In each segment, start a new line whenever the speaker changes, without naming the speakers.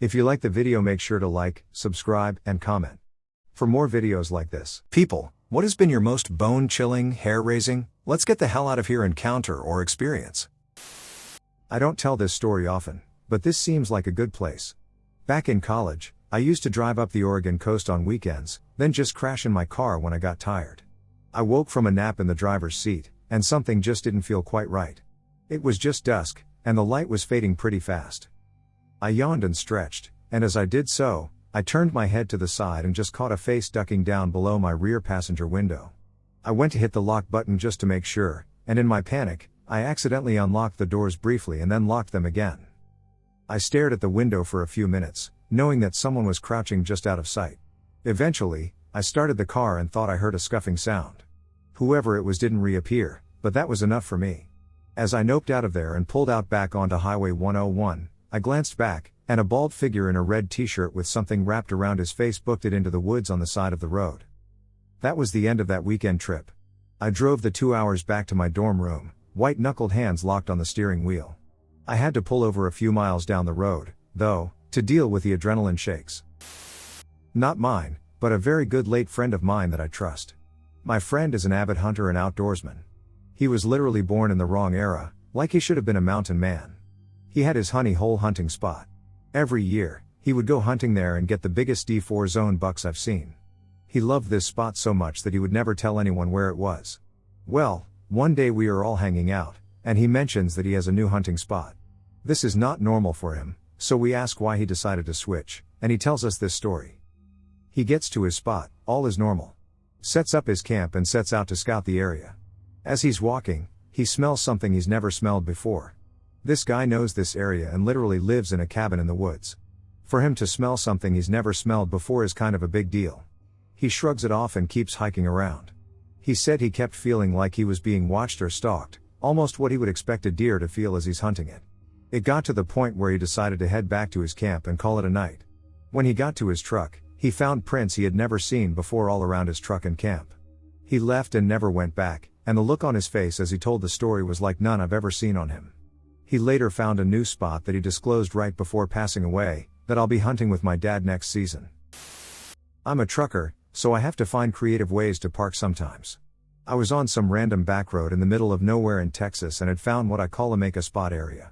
If you like the video, make sure to like, subscribe, and comment for more videos like this. People, what has been your most bone-chilling, hair-raising, let's get the hell out of here encounter or experience? I don't tell this story often, but this seems like a good place. Back in college, I used to drive up the Oregon coast on weekends, then just crash in my car when I got tired. I woke from a nap in the driver's seat, and something just didn't feel quite right. It was just dusk, and the light was fading pretty fast. I yawned and stretched, and as I did so, I turned my head to the side and just caught a face ducking down below my rear passenger window. I went to hit the lock button just to make sure, and in my panic, I accidentally unlocked the doors briefly and then locked them again. I stared at the window for a few minutes, knowing that someone was crouching just out of sight. Eventually, I started the car and thought I heard a scuffing sound. Whoever it was didn't reappear, but that was enough for me. As I noped out of there and pulled out back onto Highway 101, I glanced back, and a bald figure in a red t-shirt with something wrapped around his face booked it into the woods on the side of the road. That was the end of that weekend trip. I drove the 2 hours back to my dorm room, white-knuckled hands locked on the steering wheel. I had to pull over a few miles down the road, though, to deal with the adrenaline shakes. Not mine, but a very good late friend of mine that I trust. My friend is an avid hunter and outdoorsman. He was literally born in the wrong era, like he should have been a mountain man. He had his honey hole hunting spot. Every year, he would go hunting there and get the biggest D4 zone bucks I've seen. He loved this spot so much that he would never tell anyone where it was. Well, one day we are all hanging out, and he mentions that he has a new hunting spot. This is not normal for him, so we ask why he decided to switch, and he tells us this story. He gets to his spot, all is normal. Sets up his camp and sets out to scout the area. As he's walking, he smells something he's never smelled before. This guy knows this area and literally lives in a cabin in the woods. For him to smell something he's never smelled before is kind of a big deal. He shrugs it off and keeps hiking around. He said he kept feeling like he was being watched or stalked, almost what he would expect a deer to feel as he's hunting it. It got to the point where he decided to head back to his camp and call it a night. When he got to his truck, he found prints he had never seen before all around his truck and camp. He left and never went back, and the look on his face as he told the story was like none I've ever seen on him. He later found a new spot that he disclosed right before passing away, that I'll be hunting with my dad next season. I'm a trucker, so I have to find creative ways to park sometimes. I was on some random back road in the middle of nowhere in Texas and had found what I call a make-a-spot area.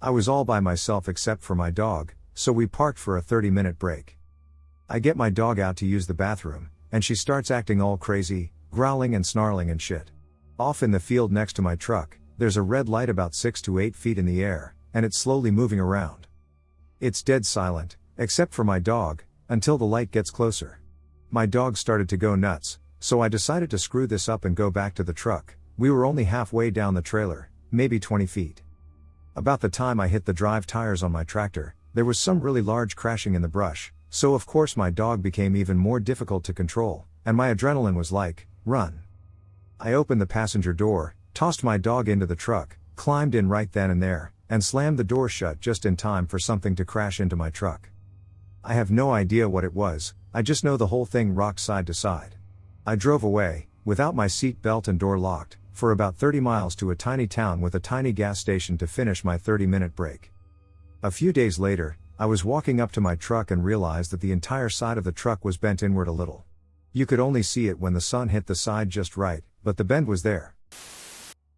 I was all by myself except for my dog, so we parked for a 30-minute break. I get my dog out to use the bathroom, and she starts acting all crazy, growling and snarling and shit. Off in the field next to my truck, there's a red light about 6 to 8 feet in the air, and it's slowly moving around. It's dead silent, except for my dog, until the light gets closer. My dog started to go nuts, so I decided to screw this up and go back to the truck. We were only halfway down the trailer, maybe 20 feet. About the time I hit the drive tires on my tractor, there was some really large crashing in the brush, so of course my dog became even more difficult to control, and my adrenaline was like, run. I opened the passenger door, tossed my dog into the truck, climbed in right then and there, and slammed the door shut just in time for something to crash into my truck. I have no idea what it was, I just know the whole thing rocked side to side. I drove away, without my seat belt and door locked, for about 30 miles to a tiny town with a tiny gas station to finish my 30-minute break. A few days later, I was walking up to my truck and realized that the entire side of the truck was bent inward a little. You could only see it when the sun hit the side just right, but the bend was there.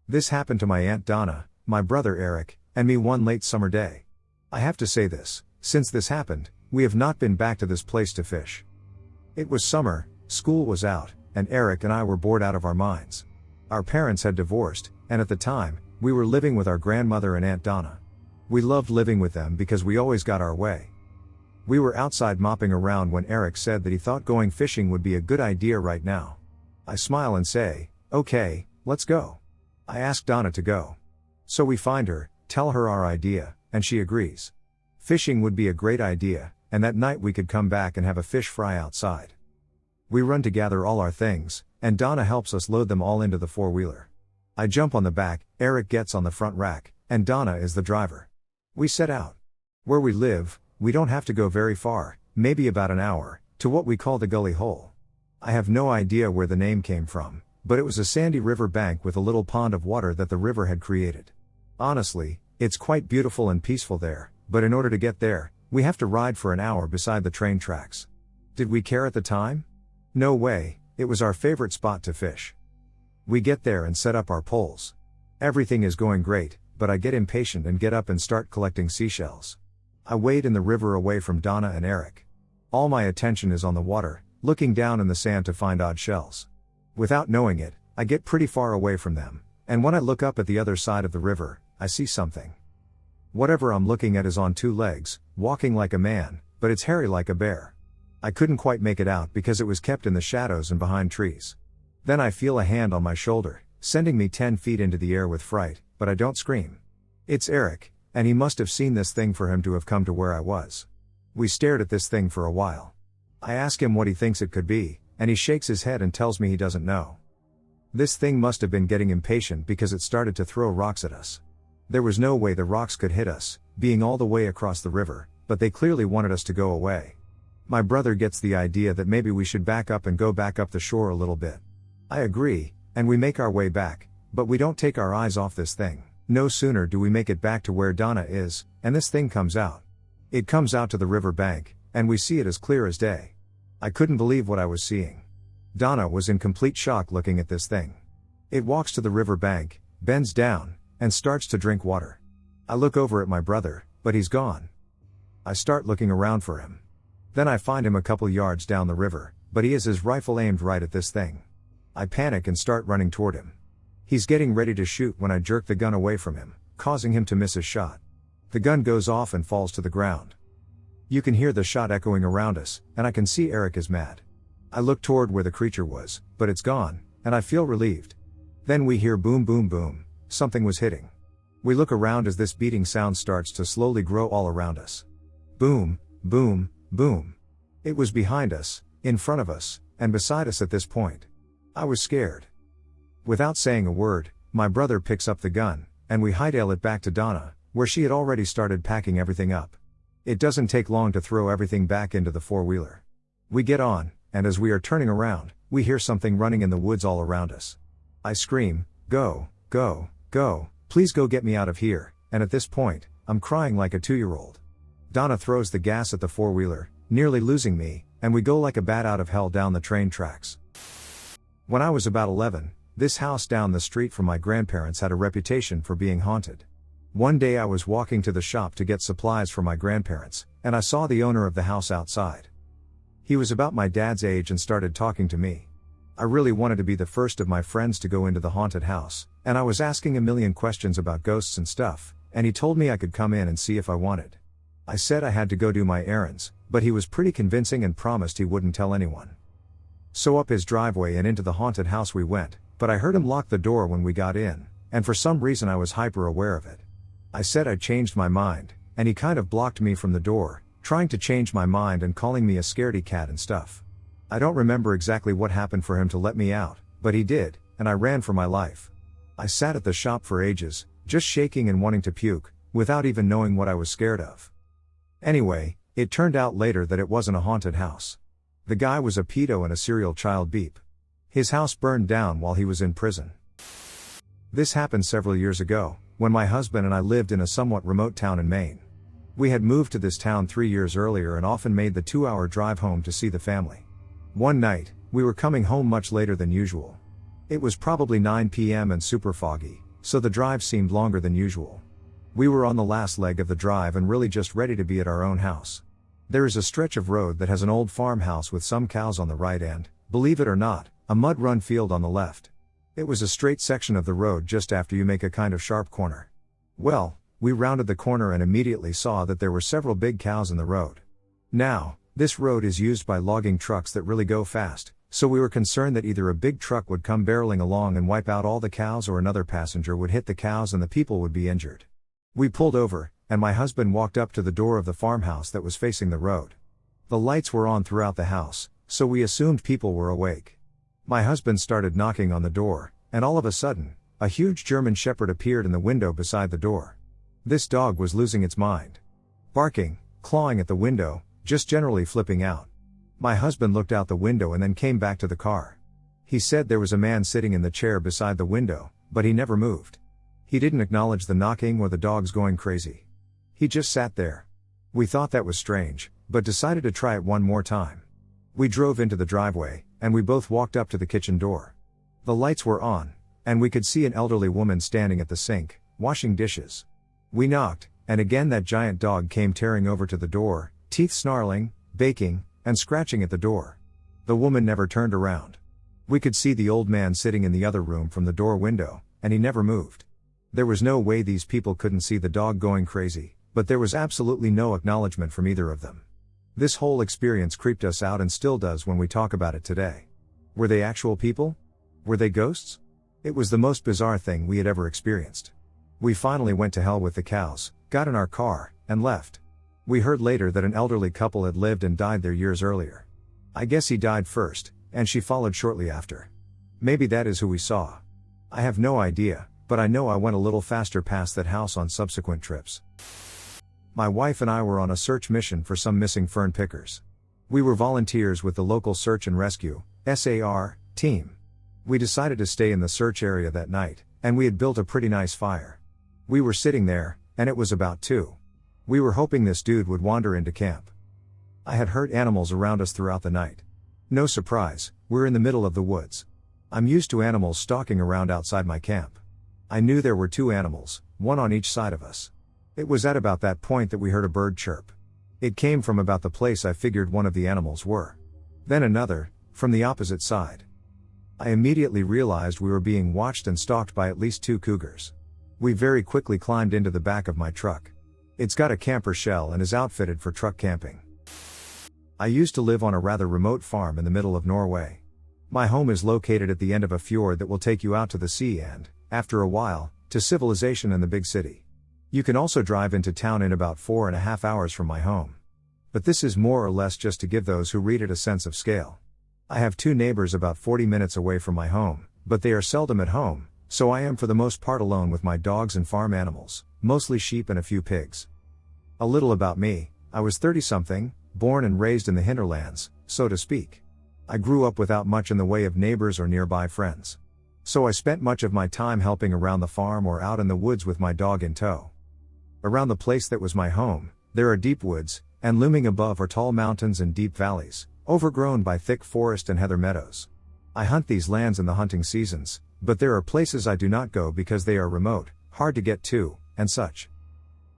This happened to my Aunt Donna, my brother Eric, and me one late summer day. I have to say this, since this happened, we have not been back to this place to fish. It was summer, school was out, and Eric and I were bored out of our minds. Our parents had divorced, and at the time, we were living with our grandmother and Aunt Donna. We loved living with them because we always got our way. We were outside mopping around when Eric said that he thought going fishing would be a good idea right now. I smile and say, okay, let's go. I ask Donna to go. So we find her, tell her our idea, and she agrees. Fishing would be a great idea, and that night we could come back and have a fish fry outside. We run to gather all our things, and Donna helps us load them all into the four-wheeler. I jump on the back, Eric gets on the front rack, and Donna is the driver. We set out. Where we live, we don't have to go very far, maybe about an hour, to what we call the gully hole. I have no idea where the name came from, but it was a sandy river bank with a little pond of water that the river had created. Honestly, it's quite beautiful and peaceful there, but in order to get there, We have to ride for an hour beside the train tracks. Did we care at the time? No way, it was our favorite spot to fish. We get there and set up our poles. Everything is going great, but I get impatient and get up and start collecting seashells. I wade in the river away from Donna and Eric. All my attention is on the water, looking down in the sand to find odd shells. Without knowing it, I get pretty far away from them, and when I look up at the other side of the river, I see something. Whatever I'm looking at is on two legs, walking like a man, but it's hairy like a bear. I couldn't quite make it out because it was kept in the shadows and behind trees. Then I feel a hand on my shoulder, sending me 10 feet into the air with fright, but I don't scream. It's Eric, and he must have seen this thing for him to have come to where I was. We stared at this thing for a while. I ask him what he thinks it could be, and he shakes his head and tells me he doesn't know. This thing must have been getting impatient because it started to throw rocks at us. There was no way the rocks could hit us, being all the way across the river, but they clearly wanted us to go away. My brother gets the idea that maybe we should back up and go back up the shore a little bit. I agree, and we make our way back, but we don't take our eyes off this thing. No sooner do we make it back to where Donna is, and this thing comes out. It comes out to the river bank, and we see it as clear as day. I couldn't believe what I was seeing. Donna was in complete shock looking at this thing. It walks to the river bank, bends down, and starts to drink water. I look over at my brother, but he's gone. I start looking around for him. Then I find him a couple yards down the river, but he has his rifle aimed right at this thing. I panic and start running toward him. He's getting ready to shoot when I jerk the gun away from him, causing him to miss his shot. The gun goes off and falls to the ground. You can hear the shot echoing around us, and I can see Eric is mad. I look toward where the creature was, but it's gone, and I feel relieved. Then we hear boom boom boom, something was hitting. We look around as this beating sound starts to slowly grow all around us. Boom, boom, boom. It was behind us, in front of us, and beside us at this point. I was scared. Without saying a word, my brother picks up the gun, and we hightail it back to Donna, where she had already started packing everything up. It doesn't take long to throw everything back into the four-wheeler. We get on, and as we are turning around, we hear something running in the woods all around us. I scream, "Go, go, go, please go get me out of here," and at this point, I'm crying like a 2-year-old. Donna throws the gas at the four-wheeler, nearly losing me, and we go like a bat out of hell down the train tracks. When I was about 11, this house down the street from my grandparents had a reputation for being haunted. One day I was walking to the shop to get supplies for my grandparents, and I saw the owner of the house outside. He was about my dad's age and started talking to me. I really wanted to be the first of my friends to go into the haunted house, and I was asking a million questions about ghosts and stuff, and he told me I could come in and see if I wanted. I said I had to go do my errands, but he was pretty convincing and promised he wouldn't tell anyone. So up his driveway and into the haunted house we went, but I heard him lock the door when we got in, and for some reason I was hyper aware of it. I said I'd changed my mind, and he kind of blocked me from the door, trying to change my mind and calling me a scaredy cat and stuff. I don't remember exactly what happened for him to let me out, but he did, and I ran for my life. I sat at the shop for ages, just shaking and wanting to puke, without even knowing what I was scared of. Anyway, it turned out later that it wasn't a haunted house. The guy was a pedo and a serial child beep. His house burned down while he was in prison. This happened several years ago, when my husband and I lived in a somewhat remote town in Maine. We had moved to this town 3 years earlier and often made the 2-hour drive home to see the family. One night, we were coming home much later than usual. It was probably 9 p.m. and super foggy, so the drive seemed longer than usual. We were on the last leg of the drive and really just ready to be at our own house. There is a stretch of road that has an old farmhouse with some cows on the right and, believe it or not, a mud-run field on the left. It was a straight section of the road just after you make a kind of sharp corner. Well, we rounded the corner and immediately saw that there were several big cows in the road. Now, this road is used by logging trucks that really go fast, so we were concerned that either a big truck would come barreling along and wipe out all the cows or another passenger would hit the cows and the people would be injured. We pulled over, and my husband walked up to the door of the farmhouse that was facing the road. The lights were on throughout the house, so we assumed people were awake. My husband started knocking on the door, and all of a sudden, a huge German Shepherd appeared in the window beside the door. This dog was losing its mind. Barking, clawing at the window, just generally flipping out. My husband looked out the window and then came back to the car. He said there was a man sitting in the chair beside the window, but he never moved. He didn't acknowledge the knocking or the dogs going crazy. He just sat there. We thought that was strange, but decided to try it one more time. We drove into the driveway, and we both walked up to the kitchen door. The lights were on, and we could see an elderly woman standing at the sink, washing dishes. We knocked, and again that giant dog came tearing over to the door, teeth snarling, baking, and scratching at the door. The woman never turned around. We could see the old man sitting in the other room from the door window, and he never moved. There was no way these people couldn't see the dog going crazy, but there was absolutely no acknowledgement from either of them. This whole experience creeped us out and still does when we talk about it today. Were they actual people? Were they ghosts? It was the most bizarre thing we had ever experienced. We finally went to hell with the cows, got in our car, and left. We heard later that an elderly couple had lived and died there years earlier. I guess he died first, and she followed shortly after. Maybe that is who we saw. I have no idea, but I know I went a little faster past that house on subsequent trips. My wife and I were on a search mission for some missing fern pickers. We were volunteers with the local search and rescue, SAR, team. We decided to stay in the search area that night, and we had built a pretty nice fire. We were sitting there, and it was about 2. We were hoping this dude would wander into camp. I had heard animals around us throughout the night. No surprise, we're in the middle of the woods. I'm used to animals stalking around outside my camp. I knew there were 2 animals, one on each side of us. It was at about that point that we heard a bird chirp. It came from about the place I figured one of the animals were. Then another, from the opposite side. I immediately realized we were being watched and stalked by at least 2 cougars. We very quickly climbed into the back of my truck. It's got a camper shell and is outfitted for truck camping. I used to live on a rather remote farm in the middle of Norway. My home is located at the end of a fjord that will take you out to the sea and, after a while, to civilization and the big city. You can also drive into town in about 4.5 hours from my home. But this is more or less just to give those who read it a sense of scale. I have 2 neighbors about 40 minutes away from my home, but they are seldom at home, so I am for the most part alone with my dogs and farm animals, mostly sheep and a few pigs. A little about me: I was 30-something, born and raised in the hinterlands, so to speak. I grew up without much in the way of neighbors or nearby friends. So I spent much of my time helping around the farm or out in the woods with my dog in tow. Around the place that was my home, there are deep woods, and looming above are tall mountains and deep valleys, overgrown by thick forest and heather meadows. I hunt these lands in the hunting seasons, but there are places I do not go because they are remote, hard to get to, and such.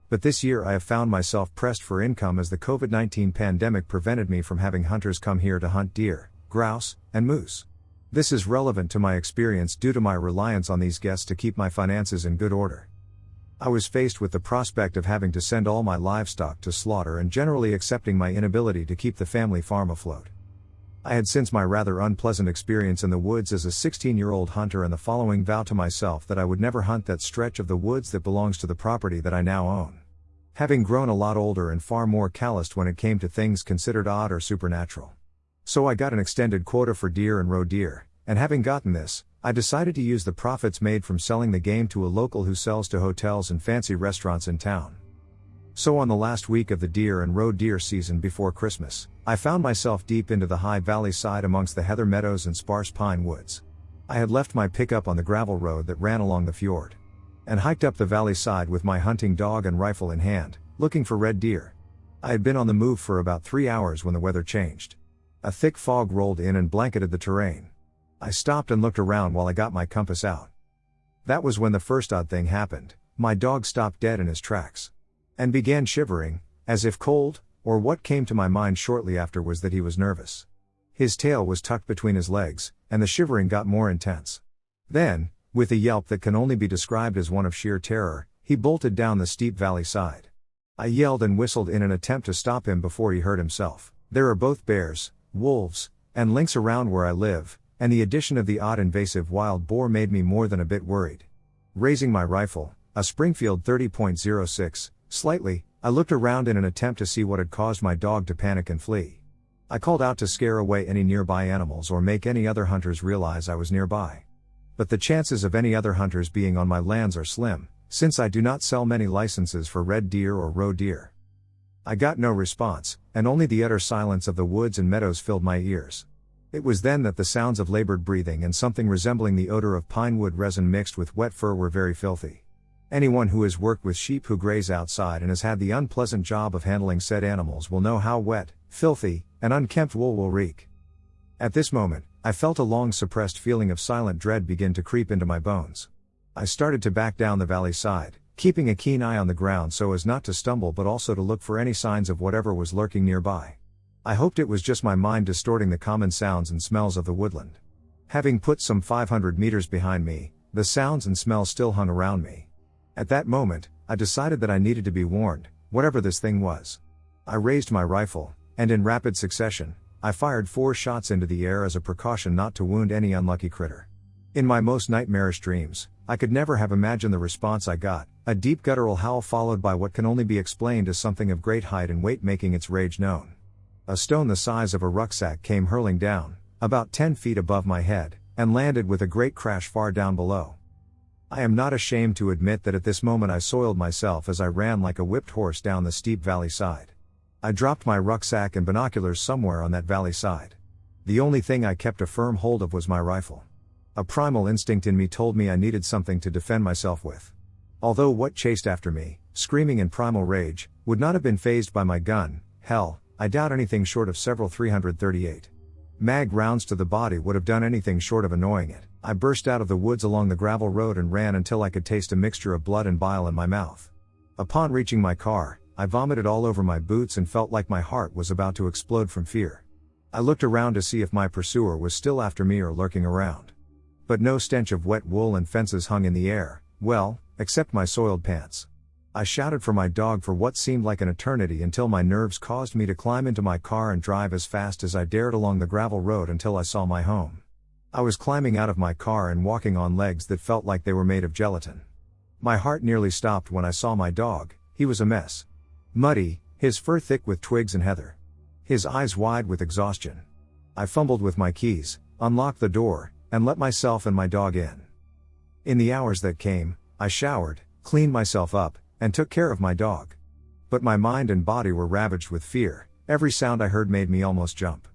But this year I have found myself pressed for income as the COVID-19 pandemic prevented me from having hunters come here to hunt deer, grouse, and moose. This is relevant to my experience due to my reliance on these guests to keep my finances in good order. I was faced with the prospect of having to send all my livestock to slaughter and generally accepting my inability to keep the family farm afloat. I had since my rather unpleasant experience in the woods as a 16-year-old hunter and the following vow to myself that I would never hunt that stretch of the woods that belongs to the property that I now own. Having grown a lot older and far more calloused when it came to things considered odd or supernatural. So I got an extended quota for deer and roe deer, and having gotten this, I decided to use the profits made from selling the game to a local who sells to hotels and fancy restaurants in town. So on the last week of the deer and roe deer season before Christmas, I found myself deep into the high valley side amongst the heather meadows and sparse pine woods. I had left my pickup on the gravel road that ran along the fjord, and hiked up the valley side with my hunting dog and rifle in hand, looking for red deer. I had been on the move for about 3 hours when the weather changed. A thick fog rolled in and blanketed the terrain. I stopped and looked around while I got my compass out. That was when the first odd thing happened. My dog stopped dead in his tracks and began shivering, as if cold, or what came to my mind shortly after was that he was nervous. His tail was tucked between his legs, and the shivering got more intense. Then, with a yelp that can only be described as one of sheer terror, he bolted down the steep valley side. I yelled and whistled in an attempt to stop him before he hurt himself. There are both bears, wolves, and lynx around where I live, and the addition of the odd invasive wild boar made me more than a bit worried. Raising my rifle, a Springfield 30.06, slightly, I looked around in an attempt to see what had caused my dog to panic and flee. I called out to scare away any nearby animals or make any other hunters realize I was nearby. But the chances of any other hunters being on my lands are slim, since I do not sell many licenses for red deer or roe deer. I got no response, and only the utter silence of the woods and meadows filled my ears. It was then that the sounds of labored breathing and something resembling the odor of pine wood resin mixed with wet fur were very filthy. Anyone who has worked with sheep who graze outside and has had the unpleasant job of handling said animals will know how wet, filthy, and unkempt wool will reek. At this moment, I felt a long-suppressed feeling of silent dread begin to creep into my bones. I started to back down the valley side, keeping a keen eye on the ground so as not to stumble but also to look for any signs of whatever was lurking nearby. I hoped it was just my mind distorting the common sounds and smells of the woodland. Having put some 500 meters behind me, the sounds and smells still hung around me. At that moment, I decided that I needed to be warned, whatever this thing was. I raised my rifle, and in rapid succession, I fired 4 shots into the air as a precaution not to wound any unlucky critter. In my most nightmarish dreams, I could never have imagined the response I got, a deep guttural howl followed by what can only be explained as something of great height and weight making its rage known. A stone the size of a rucksack came hurling down, about 10 feet above my head, and landed with a great crash far down below. I am not ashamed to admit that at this moment I soiled myself as I ran like a whipped horse down the steep valley side. I dropped my rucksack and binoculars somewhere on that valley side. The only thing I kept a firm hold of was my rifle. A primal instinct in me told me I needed something to defend myself with. Although what chased after me, screaming in primal rage, would not have been fazed by my gun, hell, I doubt anything short of several 338 mag rounds to the body would have done anything short of annoying it. I burst out of the woods along the gravel road and ran until I could taste a mixture of blood and bile in my mouth. Upon reaching my car, I vomited all over my boots and felt like my heart was about to explode from fear. I looked around to see if my pursuer was still after me or lurking around. But no stench of wet wool and fences hung in the air, well, except my soiled pants. I shouted for my dog for what seemed like an eternity until my nerves caused me to climb into my car and drive as fast as I dared along the gravel road until I saw my home. I was climbing out of my car and walking on legs that felt like they were made of gelatin. My heart nearly stopped when I saw my dog. He was a mess. Muddy, his fur thick with twigs and heather. His eyes wide with exhaustion. I fumbled with my keys, unlocked the door, and let myself and my dog in. In the hours that came, I showered, cleaned myself up, and took care of my dog. But my mind and body were ravaged with fear. Every sound I heard made me almost jump.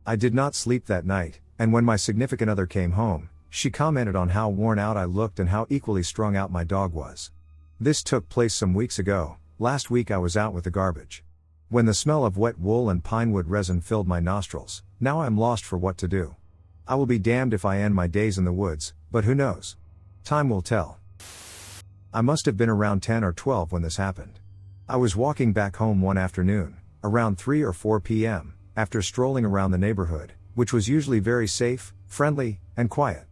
I did not sleep that night, and when my significant other came home, she commented on how worn out I looked and how equally strung out my dog was. This took place some weeks ago. Last week I was out with the garbage. When the smell of wet wool and pinewood resin filled my nostrils, now I'm lost for what to do. I will be damned if I end my days in the woods, but who knows? Time will tell. I must have been around 10 or 12 when this happened. I was walking back home one afternoon, around 3 or 4 p.m., after strolling around the neighborhood, which was usually very safe, friendly, and quiet.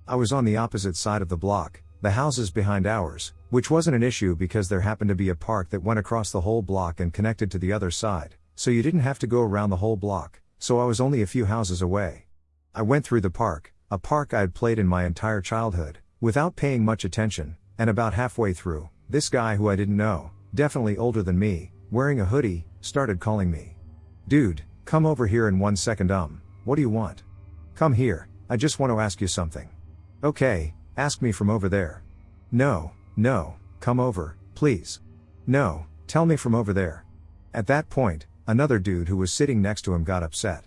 I was on the opposite side of the block, the houses behind ours, which wasn't an issue because there happened to be a park that went across the whole block and connected to the other side, so you didn't have to go around the whole block, so I was only a few houses away. I went through the park, a park I had played in my entire childhood, without paying much attention, and about halfway through, this guy who I didn't know, definitely older than me, wearing a hoodie, started calling me. "Dude, come over here in 1 second. What do you want?" "Come here, I just want to ask you something." "Okay, ask me from over there." No, come over, please." "No, tell me from over there." At that point, another dude who was sitting next to him got upset.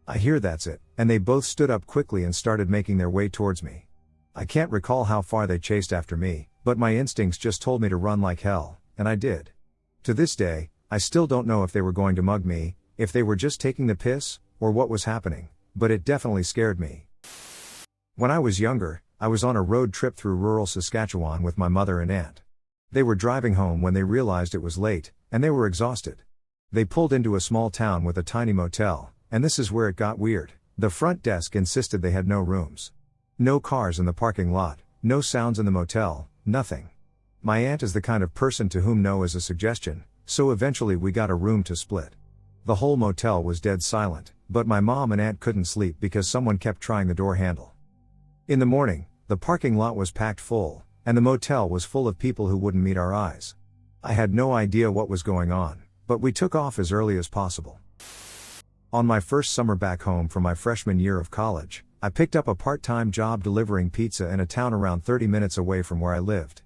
I hear that's it, and they both stood up quickly and started making their way towards me. I can't recall how far they chased after me, but my instincts just told me to run like hell, and I did. To this day, I still don't know if they were going to mug me, if they were just taking the piss, or what was happening, but it definitely scared me. When I was younger, I was on a road trip through rural Saskatchewan with my mother and aunt. They were driving home when they realized it was late, and they were exhausted. They pulled into a small town with a tiny motel, and this is where it got weird. The front desk insisted they had no rooms. No cars in the parking lot, no sounds in the motel, nothing. My aunt is the kind of person to whom no is a suggestion, so eventually we got a room to split. The whole motel was dead silent, but my mom and aunt couldn't sleep because someone kept trying the door handle. In the morning, the parking lot was packed full, and the motel was full of people who wouldn't meet our eyes. I had no idea what was going on, but we took off as early as possible. On my first summer back home from my freshman year of college, I picked up a part-time job delivering pizza in a town around 30 minutes away from where I lived.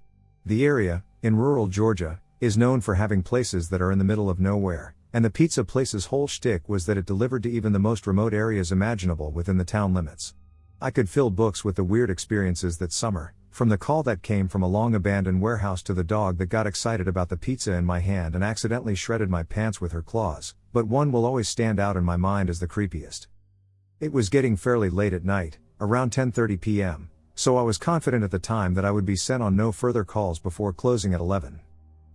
The area, in rural Georgia, is known for having places that are in the middle of nowhere, and the pizza place's whole shtick was that it delivered to even the most remote areas imaginable within the town limits. I could fill books with the weird experiences that summer, From the call that came from a long-abandoned warehouse to the dog that got excited about the pizza in my hand and accidentally shredded my pants with her claws, but one will always stand out in my mind as the creepiest. It was getting fairly late at night, around 10:30 p.m., so I was confident at the time that I would be sent on no further calls before closing at 11.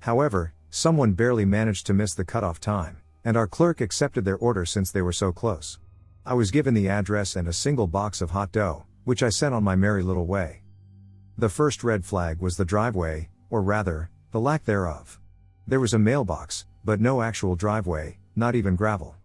However, someone barely managed to miss the cutoff time, and our clerk accepted their order since they were so close. I was given the address and a single box of hot dough, which I sent on my merry little way. The first red flag was the driveway, or rather, the lack thereof. There was a mailbox, but no actual driveway, not even gravel.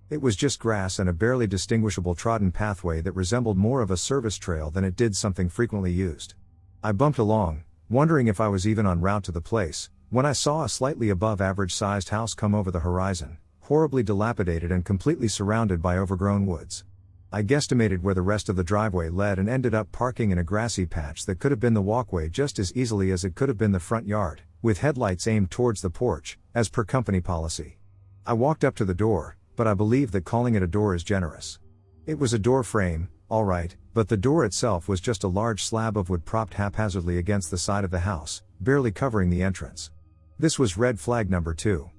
It was just grass and a barely distinguishable trodden pathway that resembled more of a service trail than it did something frequently used. I bumped along, wondering if I was even en route to the place, when I saw a slightly above average sized house come over the horizon, horribly dilapidated and completely surrounded by overgrown woods. I guesstimated where the rest of the driveway led and ended up parking in a grassy patch that could have been the walkway just as easily as it could have been the front yard, with headlights aimed towards the porch, as per company policy. I walked up to the door, but I believe that calling it a door is generous. It was a door frame, alright, but the door itself was just a large slab of wood propped haphazardly against the side of the house, barely covering the entrance. This was red flag number 2.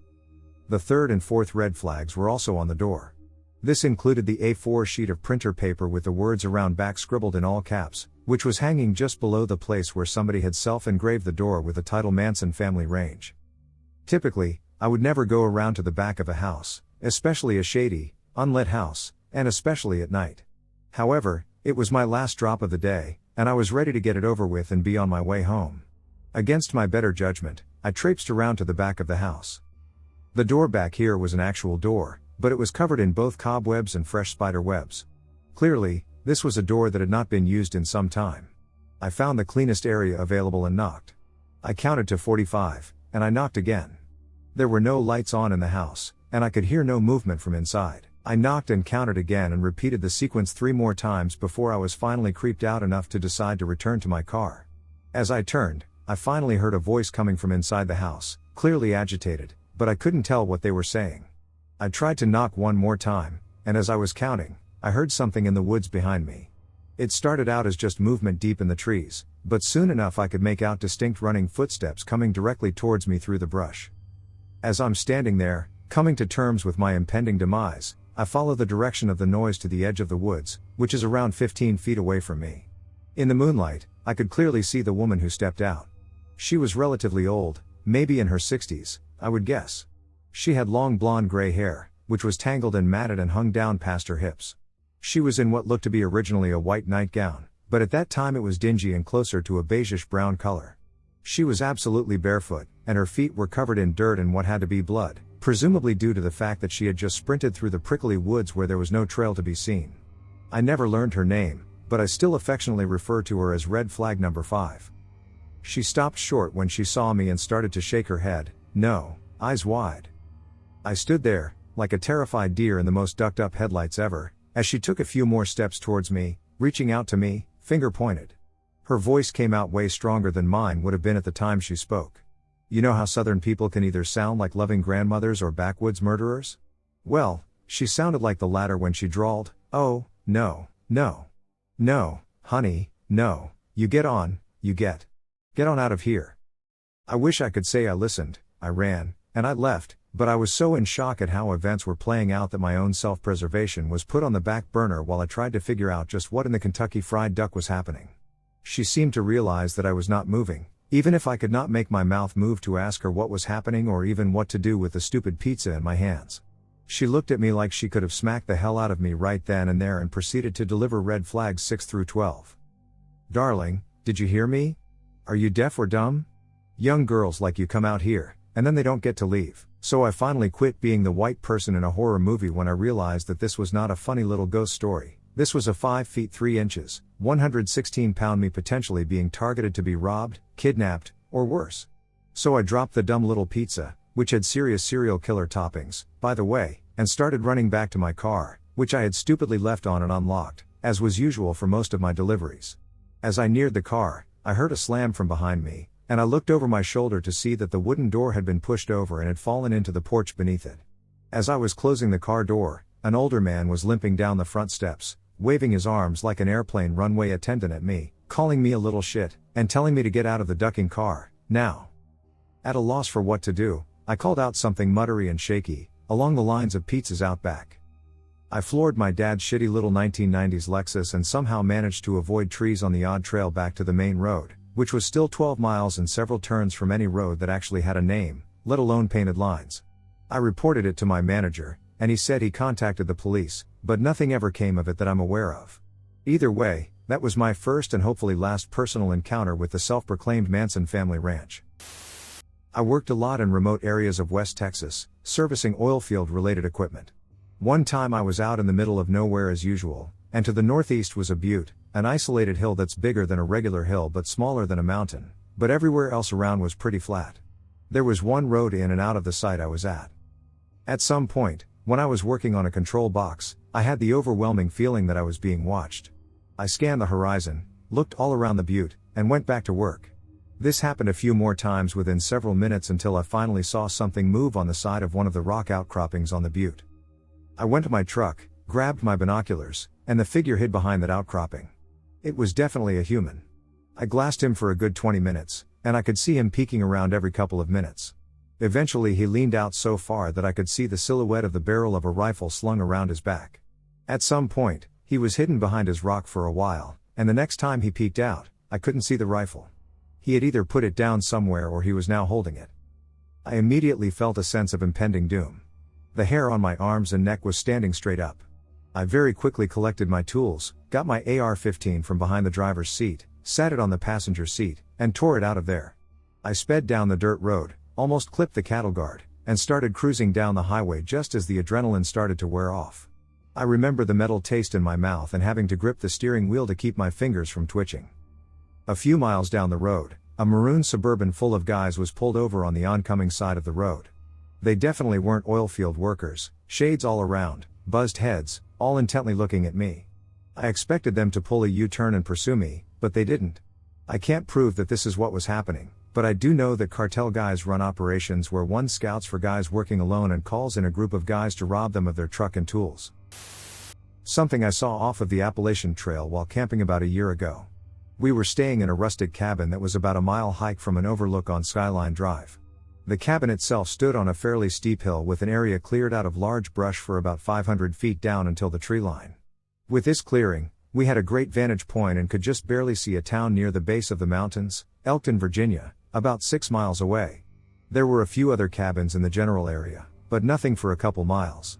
The third and fourth red flags were also on the door. This included the A4 sheet of printer paper with the words around back scribbled in all caps, which was hanging just below the place where somebody had self-engraved the door with the title Manson Family Range. Typically, I would never go around to the back of a house, especially a shady, unlit house, and especially at night. However, it was my last drop of the day, and I was ready to get it over with and be on my way home. Against my better judgment, I traipsed around to the back of the house. The door back here was an actual door, but it was covered in both cobwebs and fresh spider webs. Clearly, this was a door that had not been used in some time. I found the cleanest area available and knocked. I counted to 45, and I knocked again. There were no lights on in the house, and I could hear no movement from inside. I knocked and counted again and repeated the sequence 3 more times before I was finally creeped out enough to decide to return to my car. As I turned, I finally heard a voice coming from inside the house, clearly agitated, but I couldn't tell what they were saying. I tried to knock 1 more time, and as I was counting, I heard something in the woods behind me. It started out as just movement deep in the trees, but soon enough I could make out distinct running footsteps coming directly towards me through the brush. As I'm standing there, coming to terms with my impending demise, I follow the direction of the noise to the edge of the woods, which is around 15 feet away from me. In the moonlight, I could clearly see the woman who stepped out. She was relatively old, maybe in her 60s, I would guess. She had long blonde gray hair, which was tangled and matted and hung down past her hips. She was in what looked to be originally a white nightgown, but at that time it was dingy and closer to a beigeish brown color. She was absolutely barefoot, and her feet were covered in dirt and what had to be blood, presumably due to the fact that she had just sprinted through the prickly woods where there was no trail to be seen. I never learned her name, but I still affectionately refer to her as red flag number 5. She stopped short when she saw me and started to shake her head, no, eyes wide. I stood there, like a terrified deer in the most ducked up headlights ever, as she took a few more steps towards me, reaching out to me, finger pointed. Her voice came out way stronger than mine would have been at the time she spoke. You know how Southern people can either sound like loving grandmothers or backwoods murderers? Well, she sounded like the latter when she drawled, oh, no, no. No, honey, no, you get on out of here. I wish I could say I listened, I ran, and I left, but I was so in shock at how events were playing out that my own self-preservation was put on the back burner while I tried to figure out just what in the Kentucky Fried Duck was happening. She seemed to realize that I was not moving, even if I could not make my mouth move to ask her what was happening or even what to do with the stupid pizza in my hands. She looked at me like she could have smacked the hell out of me right then and there and proceeded to deliver red flags 6 through 12. Darling, did you hear me? Are you deaf or dumb? Young girls like you come out here, and then they don't get to leave. So I finally quit being the white person in a horror movie when I realized that this was not a funny little ghost story. This was a 5 feet 3 inches, 116-pound me potentially being targeted to be robbed, kidnapped, or worse. So I dropped the dumb little pizza, which had serious serial killer toppings, by the way, and started running back to my car, which I had stupidly left on and unlocked, as was usual for most of my deliveries. As I neared the car, I heard a slam from behind me, and I looked over my shoulder to see that the wooden door had been pushed over and had fallen into the porch beneath it. As I was closing the car door, an older man was limping down the front steps, waving his arms like an airplane runway attendant at me, calling me a little shit, and telling me to get out of the ducking car, now. At a loss for what to do, I called out something muttery and shaky, along the lines of "Pizza's out back." I floored my dad's shitty little 1990s Lexus and somehow managed to avoid trees on the odd trail back to the main road, which was still 12 miles and several turns from any road that actually had a name, let alone painted lines. I reported it to my manager, and he said he contacted the police, but nothing ever came of it that I'm aware of. Either way, that was my first and hopefully last personal encounter with the self-proclaimed Manson family ranch. I worked a lot in remote areas of West Texas, servicing oilfield-related equipment. One time I was out in the middle of nowhere as usual, and to the northeast was a butte, an isolated hill that's bigger than a regular hill but smaller than a mountain, but everywhere else around was pretty flat. There was one road in and out of the site I was at. At some point, when I was working on a control box, I had the overwhelming feeling that I was being watched. I scanned the horizon, looked all around the butte, and went back to work. This happened a few more times within several minutes until I finally saw something move on the side of one of the rock outcroppings on the butte. I went to my truck, grabbed my binoculars, and the figure hid behind that outcropping. It was definitely a human. I glassed him for a good 20 minutes, and I could see him peeking around every couple of minutes. Eventually he leaned out so far that I could see the silhouette of the barrel of a rifle slung around his back. At some point, he was hidden behind his rock for a while, and the next time he peeked out, I couldn't see the rifle. He had either put it down somewhere or he was now holding it. I immediately felt a sense of impending doom. The hair on my arms and neck was standing straight up. I very quickly collected my tools, got my AR-15 from behind the driver's seat, sat it on the passenger seat, and tore it out of there. I sped down the dirt road, almost clipped the cattle guard, and started cruising down the highway just as the adrenaline started to wear off. I remember the metal taste in my mouth and having to grip the steering wheel to keep my fingers from twitching. A few miles down the road, a maroon Suburban full of guys was pulled over on the oncoming side of the road. They definitely weren't oilfield workers, shades all around, buzzed heads, all intently looking at me. I expected them to pull a U-turn and pursue me, but they didn't. I can't prove that this is what was happening, but I do know that cartel guys run operations where one scouts for guys working alone and calls in a group of guys to rob them of their truck and tools. Something I saw off of the Appalachian Trail while camping about a year ago. We were staying in a rustic cabin that was about a mile hike from an overlook on Skyline Drive. The cabin itself stood on a fairly steep hill with an area cleared out of large brush for about 500 feet down until the tree line. With this clearing, we had a great vantage point and could just barely see a town near the base of the mountains, Elkton, Virginia, about 6 miles away. There were a few other cabins in the general area, but nothing for a couple miles.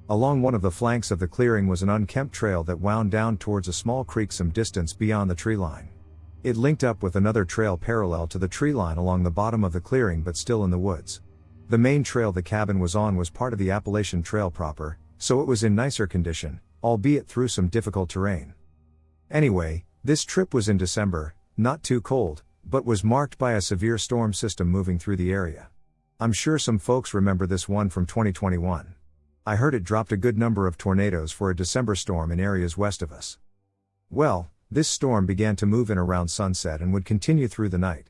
Along one of the flanks of the clearing was an unkempt trail that wound down towards a small creek some distance beyond the tree line. It linked up with another trail parallel to the tree line along the bottom of the clearing but still in the woods. The main trail the cabin was on was part of the Appalachian Trail proper, so it was in nicer condition, albeit through some difficult terrain. Anyway, this trip was in December, not too cold, but was marked by a severe storm system moving through the area. I'm sure some folks remember this one from 2021. I heard it dropped a good number of tornadoes for a December storm in areas west of us. Well, this storm began to move in around sunset and would continue through the night.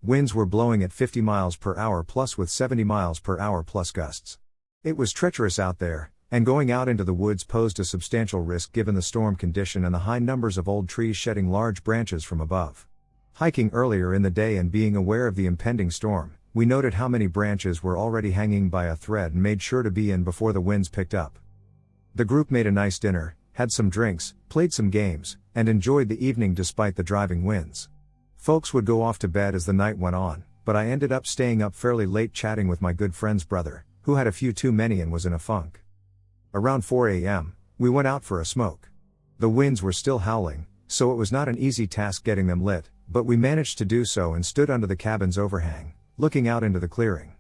Winds were blowing at 50 miles per hour plus with 70 miles per hour plus gusts. It was treacherous out there, and going out into the woods posed a substantial risk given the storm condition and the high numbers of old trees shedding large branches from above. Hiking earlier in the day and being aware of the impending storm, we noted how many branches were already hanging by a thread and made sure to be in before the winds picked up. The group made a nice dinner, had some drinks, played some games, and enjoyed the evening despite the driving winds. Folks would go off to bed as the night went on, but I ended up staying up fairly late chatting with my good friend's brother, who had a few too many and was in a funk. Around 4 a.m., we went out for a smoke. The winds were still howling, so it was not an easy task getting them lit, but we managed to do so and stood under the cabin's overhang, looking out into the clearing.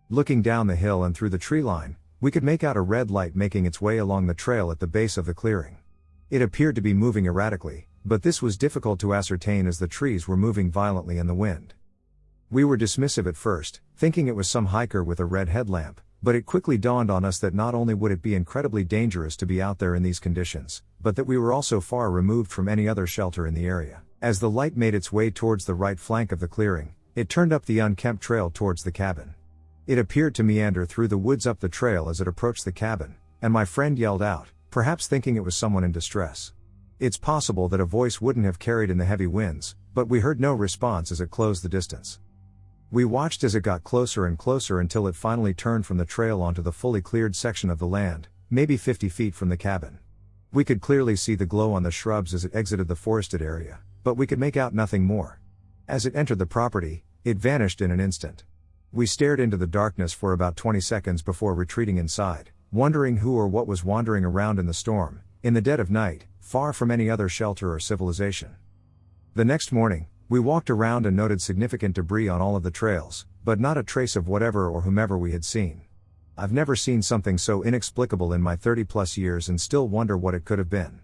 Looking down the hill and through the tree line, we could make out a red light making its way along the trail at the base of the clearing. It appeared to be moving erratically, but this was difficult to ascertain as the trees were moving violently in the wind. We were dismissive at first, thinking it was some hiker with a red headlamp, but it quickly dawned on us that not only would it be incredibly dangerous to be out there in these conditions, but that we were also far removed from any other shelter in the area. As the light made its way towards the right flank of the clearing, it turned up the unkempt trail towards the cabin. It appeared to meander through the woods up the trail as it approached the cabin, and my friend yelled out, perhaps thinking it was someone in distress. It's possible that a voice wouldn't have carried in the heavy winds, but we heard no response as it closed the distance. We watched as it got closer and closer until it finally turned from the trail onto the fully cleared section of the land, maybe 50 feet from the cabin. We could clearly see the glow on the shrubs as it exited the forested area, but we could make out nothing more. As it entered the property, it vanished in an instant. We stared into the darkness for about 20 seconds before retreating inside, wondering who or what was wandering around in the storm, in the dead of night, far from any other shelter or civilization. The next morning, we walked around and noted significant debris on all of the trails, but not a trace of whatever or whomever we had seen. I've never seen something so inexplicable in my 30+ years and still wonder what it could have been.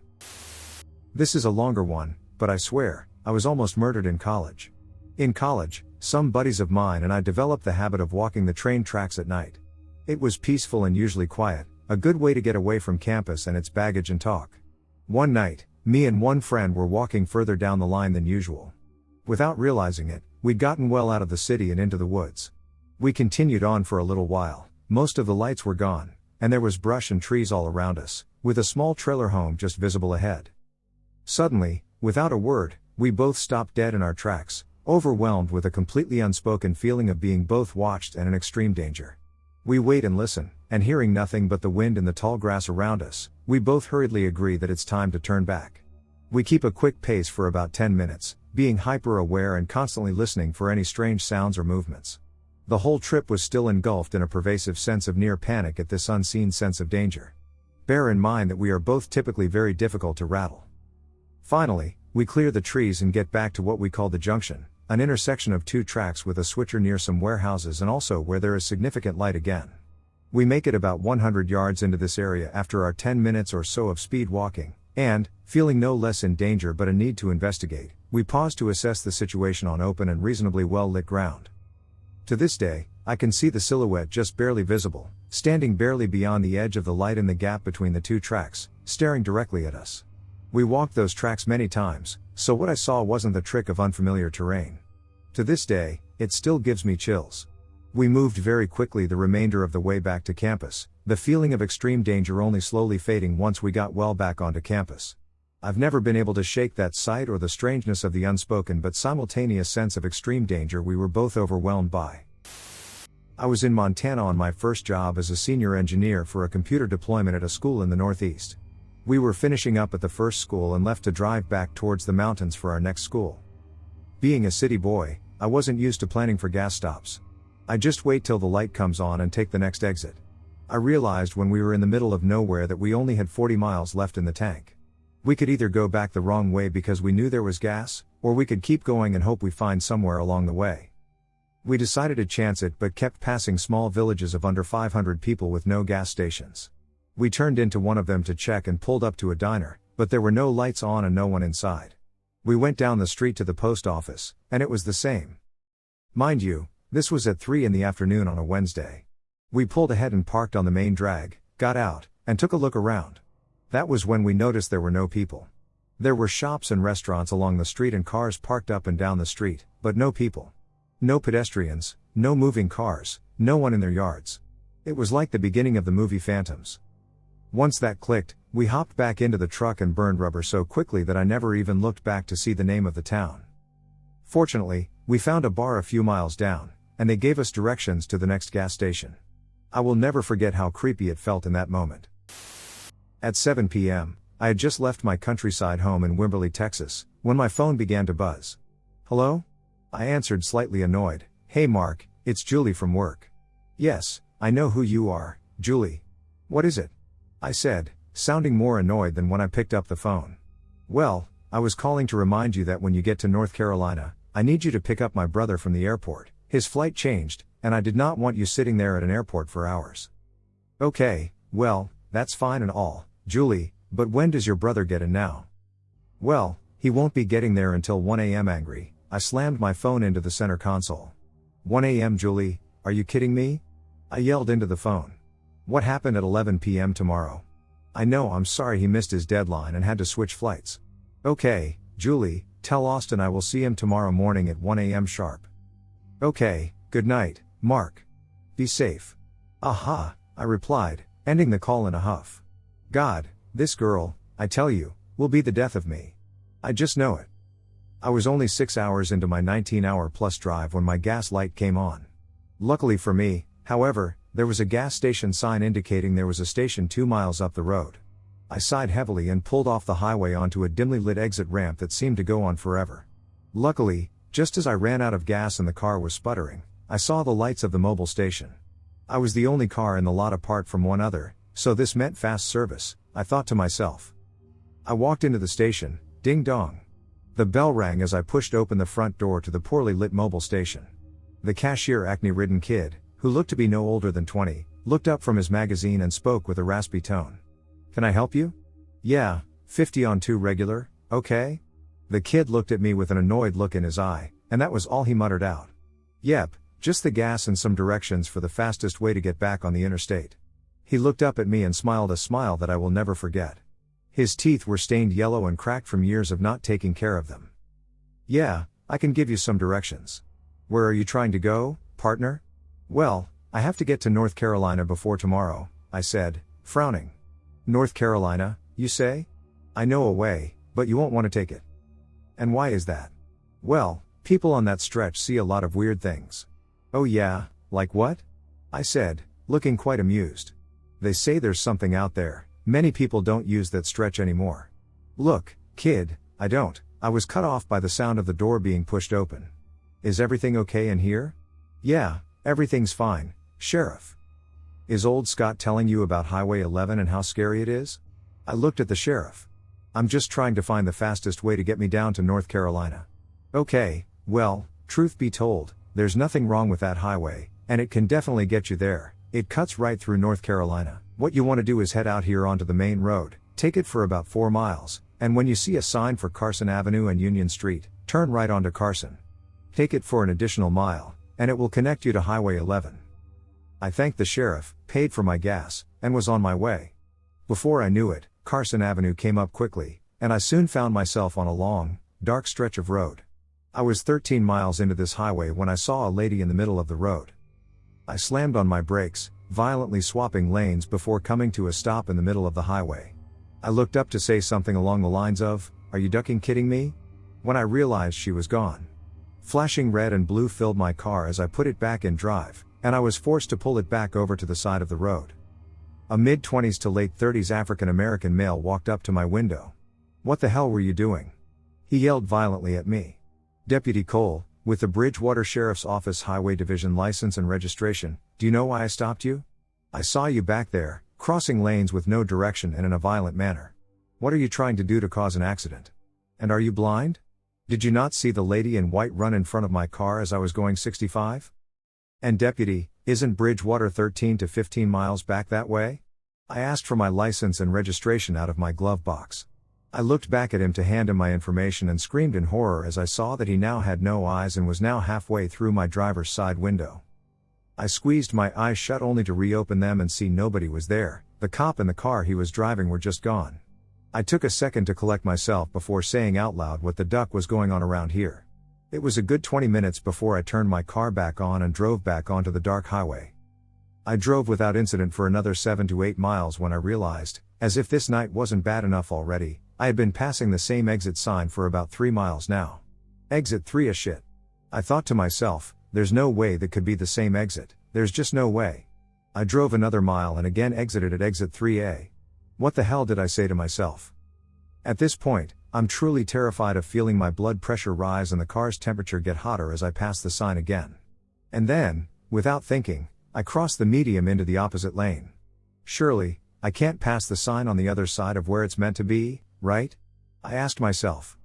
This is a longer one, but I swear, I was almost murdered in college. In college, some buddies of mine and I developed the habit of walking the train tracks at night. It was peaceful and usually quiet, a good way to get away from campus and its baggage and talk. One night, me and one friend were walking further down the line than usual. Without realizing it, we'd gotten well out of the city and into the woods. We continued on for a little while. Most of the lights were gone, and there was brush and trees all around us, with a small trailer home just visible ahead. Suddenly, without a word, we both stopped dead in our tracks, overwhelmed with a completely unspoken feeling of being both watched and in extreme danger. We wait and listen, and hearing nothing but the wind and the tall grass around us, we both hurriedly agree that it's time to turn back. We keep a quick pace for about 10 minutes, being hyper-aware and constantly listening for any strange sounds or movements. The whole trip was still engulfed in a pervasive sense of near panic at this unseen sense of danger. Bear in mind that we are both typically very difficult to rattle. Finally, we clear the trees and get back to what we call the junction, an intersection of two tracks with a switcher near some warehouses and also where there is significant light again. We make it about 100 yards into this area after our 10 minutes or so of speed walking, and, feeling no less in danger but a need to investigate, we pause to assess the situation on open and reasonably well-lit ground. To this day, I can see the silhouette just barely visible, standing barely beyond the edge of the light in the gap between the two tracks, staring directly at us. We walked those tracks many times, so what I saw wasn't the trick of unfamiliar terrain. To this day, it still gives me chills. We moved very quickly the remainder of the way back to campus, the feeling of extreme danger only slowly fading once we got well back onto campus. I've never been able to shake that sight or the strangeness of the unspoken but simultaneous sense of extreme danger we were both overwhelmed by. I was in Montana on my first job as a senior engineer for a computer deployment at a school in the Northeast. We were finishing up at the first school and left to drive back towards the mountains for our next school. Being a city boy, I wasn't used to planning for gas stops. I just wait till the light comes on and take the next exit. I realized when we were in the middle of nowhere that we only had 40 miles left in the tank. We could either go back the wrong way because we knew there was gas, or we could keep going and hope we find somewhere along the way. We decided to chance it but kept passing small villages of under 500 people with no gas stations. We turned into one of them to check and pulled up to a diner, but there were no lights on and no one inside. We went down the street to the post office, and it was the same. Mind you, this was at 3 in the afternoon on a Wednesday. We pulled ahead and parked on the main drag, got out, and took a look around. That was when we noticed there were no people. There were shops and restaurants along the street and cars parked up and down the street, but no people. No pedestrians, no moving cars, no one in their yards. It was like the beginning of the movie Phantoms. Once that clicked, we hopped back into the truck and burned rubber so quickly that I never even looked back to see the name of the town. Fortunately, we found a bar a few miles down, and they gave us directions to the next gas station. I will never forget how creepy it felt in that moment. At 7 p.m., I had just left my countryside home in Wimberley, Texas, when my phone began to buzz. Hello? I answered slightly annoyed. Hey Mark, it's Julie from work. Yes, I know who you are, Julie. What is it? I said, sounding more annoyed than when I picked up the phone. Well, I was calling to remind you that when you get to North Carolina, I need you to pick up my brother from the airport. His flight changed, and I did not want you sitting there at an airport for hours. Okay, well, that's fine and all, Julie, but when does your brother get in now? Well, he won't be getting there until 1 a.m. Angry, I slammed my phone into the center console. 1 a.m. Julie, are you kidding me? I yelled into the phone. What happened at 11 p.m. tomorrow? I know, I'm sorry he missed his deadline and had to switch flights. Okay, Julie, tell Austin I will see him tomorrow morning at 1 a.m. sharp. Okay, good night, Mark. Be safe. Aha, I replied, ending the call in a huff. God, this girl, I tell you, will be the death of me. I just know it. I was only 6 hours into my 19-hour-plus drive when my gas light came on. Luckily for me, however, there was a gas station sign indicating there was a station 2 miles up the road. I sighed heavily and pulled off the highway onto a dimly lit exit ramp that seemed to go on forever. Luckily, just as I ran out of gas and the car was sputtering, I saw the lights of the mobile station. I was the only car in the lot apart from one other, so this meant fast service, I thought to myself. I walked into the station, ding dong. The bell rang as I pushed open the front door to the poorly lit mobile station. The cashier, acne-ridden kid, who looked to be no older than 20, looked up from his magazine and spoke with a raspy tone. "Can I help you?" "Yeah, 50 on 2 regular, okay?" The kid looked at me with an annoyed look in his eye, and that was all he muttered out. "Yep, just the gas and some directions for the fastest way to get back on the interstate." He looked up at me and smiled a smile that I will never forget. His teeth were stained yellow and cracked from years of not taking care of them. "Yeah, I can give you some directions. Where are you trying to go, partner?" "Well, I have to get to North Carolina before tomorrow," I said, frowning. "North Carolina, you say? I know a way, but you won't want to take it." "And why is that?" "Well, people on that stretch see a lot of weird things." "Oh yeah, like what?" I said, looking quite amused. "They say there's something out there. Many people don't use that stretch anymore." "Look, kid, I was cut off by the sound of the door being pushed open. "Is everything okay in here?" "Yeah, everything's fine, Sheriff." "Is old Scott telling you about Highway 11 and how scary it is?" I looked at the sheriff. "I'm just trying to find the fastest way to get me down to North Carolina." "Okay, well, truth be told, there's nothing wrong with that highway, and it can definitely get you there. It cuts right through North Carolina. What you want to do is head out here onto the main road, take it for about 4 miles, and when you see a sign for Carson Avenue and Union Street, turn right onto Carson. Take it for an additional mile, and it will connect you to Highway 11. I thanked the sheriff, paid for my gas, and was on my way. Before I knew it, Carson Avenue came up quickly, and I soon found myself on a long, dark stretch of road. I was 13 miles into this highway when I saw a lady in the middle of the road. I slammed on my brakes, violently swapping lanes before coming to a stop in the middle of the highway. I looked up to say something along the lines of, "Are you ducking kidding me?" when I realized she was gone. Flashing red and blue filled my car as I put it back in drive, and I was forced to pull it back over to the side of the road. A mid-20s to late 30s African-American male walked up to my window. "What the hell were you doing?" he yelled violently at me. "Deputy Cole, with the Bridgewater Sheriff's Office Highway Division license and registration, do you know why I stopped you? I saw you back there, crossing lanes with no direction and in a violent manner. What are you trying to do to cause an accident? And are you blind? Did you not see the lady in white run in front of my car as I was going 65? And deputy, isn't Bridgewater 13 to 15 miles back that way?" I asked for my license and registration out of my glove box. I looked back at him to hand him my information and screamed in horror as I saw that he now had no eyes and was now halfway through my driver's side window. I squeezed my eyes shut only to reopen them and see nobody was there. The cop and the car he was driving were just gone. I took a second to collect myself before saying out loud what the duck was going on around here. It was a good 20 minutes before I turned my car back on and drove back onto the dark highway. I drove without incident for another 7 to 8 miles when I realized, as if this night wasn't bad enough already, I had been passing the same exit sign for about 3 miles now. Exit 3 a shit. I thought to myself, there's no way that could be the same exit, there's just no way. I drove another mile and again exited at exit 3A. What the hell did I say to myself? At this point, I'm truly terrified of feeling my blood pressure rise and the car's temperature get hotter as I pass the sign again. And then, without thinking, I cross the medium into the opposite lane. Surely, I can't pass the sign on the other side of where it's meant to be, right? I asked myself.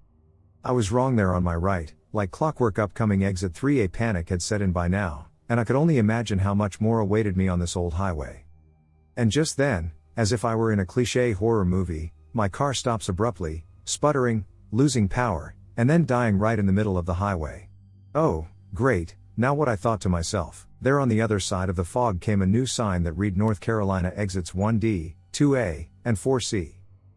I was wrong there on my right, like clockwork. Upcoming exit 3A panic had set in by now, and I could only imagine how much more awaited me on this old highway. And just then, as if I were in a cliché horror movie, my car stops abruptly, sputtering, losing power, and then dying right in the middle of the highway. Oh, great, now what? I thought to myself. There on the other side of the fog came a new sign that read North Carolina exits 1D, 2A, and 4C.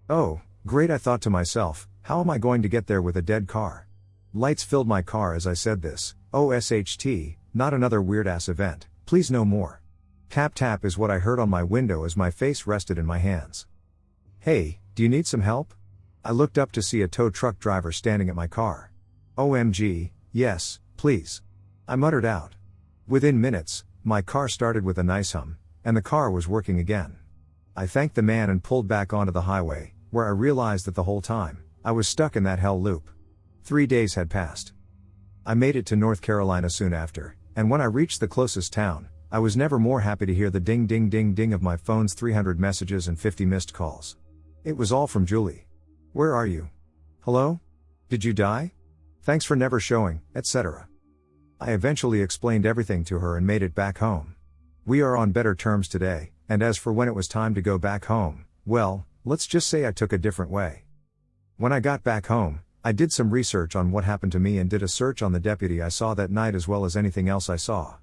Oh, great, I thought to myself, how am I going to get there with a dead car? Lights filled my car as I said this. OSHT, not another weird-ass event, please no more. Tap tap is what I heard on my window as my face rested in my hands. Hey, do you need some help? I looked up to see a tow truck driver standing at my car. "OMG, yes, please," I muttered out. Within minutes, my car started with a nice hum, and the car was working again. I thanked the man and pulled back onto the highway, where I realized that the whole time, I was stuck in that hell loop. 3 days had passed. I made it to North Carolina soon after, and when I reached the closest town, I was never more happy to hear the ding ding ding ding of my phone's 300 messages and 50 missed calls. It was all from Julie. "Where are you? Hello? Did you die? Thanks for never showing," etc. I eventually explained everything to her and made it back home. We are on better terms today, and as for when it was time to go back home, well, let's just say I took a different way. When I got back home, I did some research on what happened to me and did a search on the deputy I saw that night as well as anything else I saw.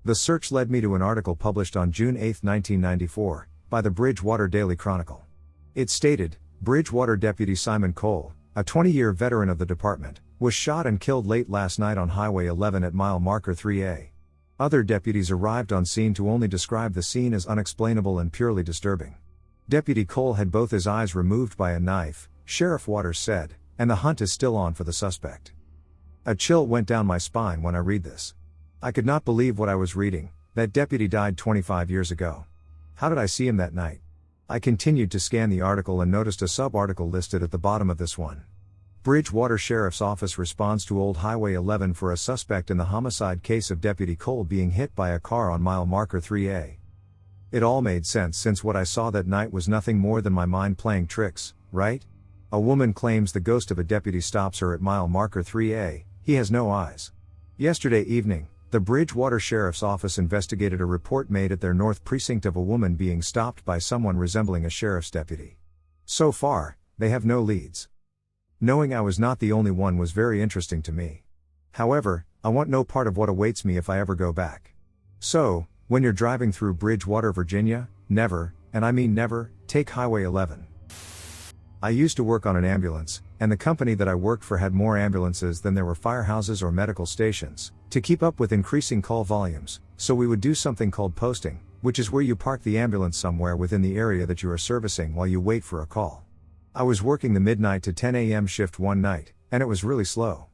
The search led me to an article published on June 8, 1994, by the Bridgewater Daily Chronicle. It stated, Bridgewater Deputy Simon Cole, a 20-year veteran of the department, was shot and killed late last night on Highway 11 at mile marker 3A. Other deputies arrived on scene to only describe the scene as unexplainable and purely disturbing. Deputy Cole had both his eyes removed by a knife, Sheriff Waters said, and the hunt is still on for the suspect. A chill went down my spine when I read this. I could not believe what I was reading. That deputy died 25 years ago. How did I see him that night? I continued to scan the article and noticed a sub-article listed at the bottom of this one. Bridgewater Sheriff's Office responds to Old Highway 11 for a suspect in the homicide case of Deputy Cole being hit by a car on mile marker 3A. It all made sense since what I saw that night was nothing more than my mind playing tricks, right? A woman claims the ghost of a deputy stops her at mile marker 3A, he has no eyes. Yesterday evening, the Bridgewater Sheriff's Office investigated a report made at their North Precinct of a woman being stopped by someone resembling a sheriff's deputy. So far, they have no leads. Knowing I was not the only one was very interesting to me. However, I want no part of what awaits me if I ever go back. So, when you're driving through Bridgewater, Virginia, never, and I mean never, take Highway 11. I used to work on an ambulance, and the company that I worked for had more ambulances than there were firehouses or medical stations, to keep up with increasing call volumes, so we would do something called posting, which is where you park the ambulance somewhere within the area that you are servicing while you wait for a call. I was working the midnight to 10 a.m. shift one night, and it was really slow.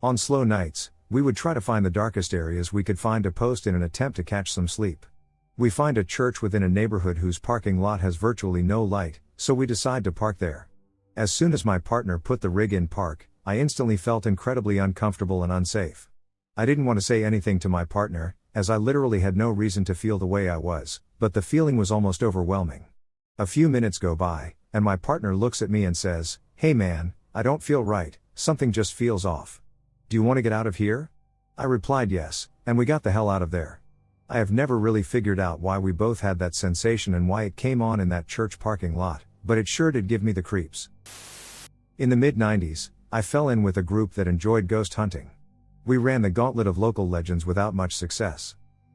On slow nights, we would try to find the darkest areas we could find to post in an attempt to catch some sleep. We find a church within a neighborhood whose parking lot has virtually no light, so we decide to park there. As soon as my partner put the rig in park, I instantly felt incredibly uncomfortable and unsafe. I didn't want to say anything to my partner, as I literally had no reason to feel the way I was, but the feeling was almost overwhelming. A few minutes go by, and my partner looks at me and says, "Hey man, I don't feel right, something just feels off. Do you want to get out of here?" I replied yes, and we got the hell out of there. I have never really figured out why we both had that sensation and why it came on in that church parking lot, but it sure did give me the creeps. In the mid-90s, I fell in with a group that enjoyed ghost hunting. We ran the gauntlet of local legends without much success.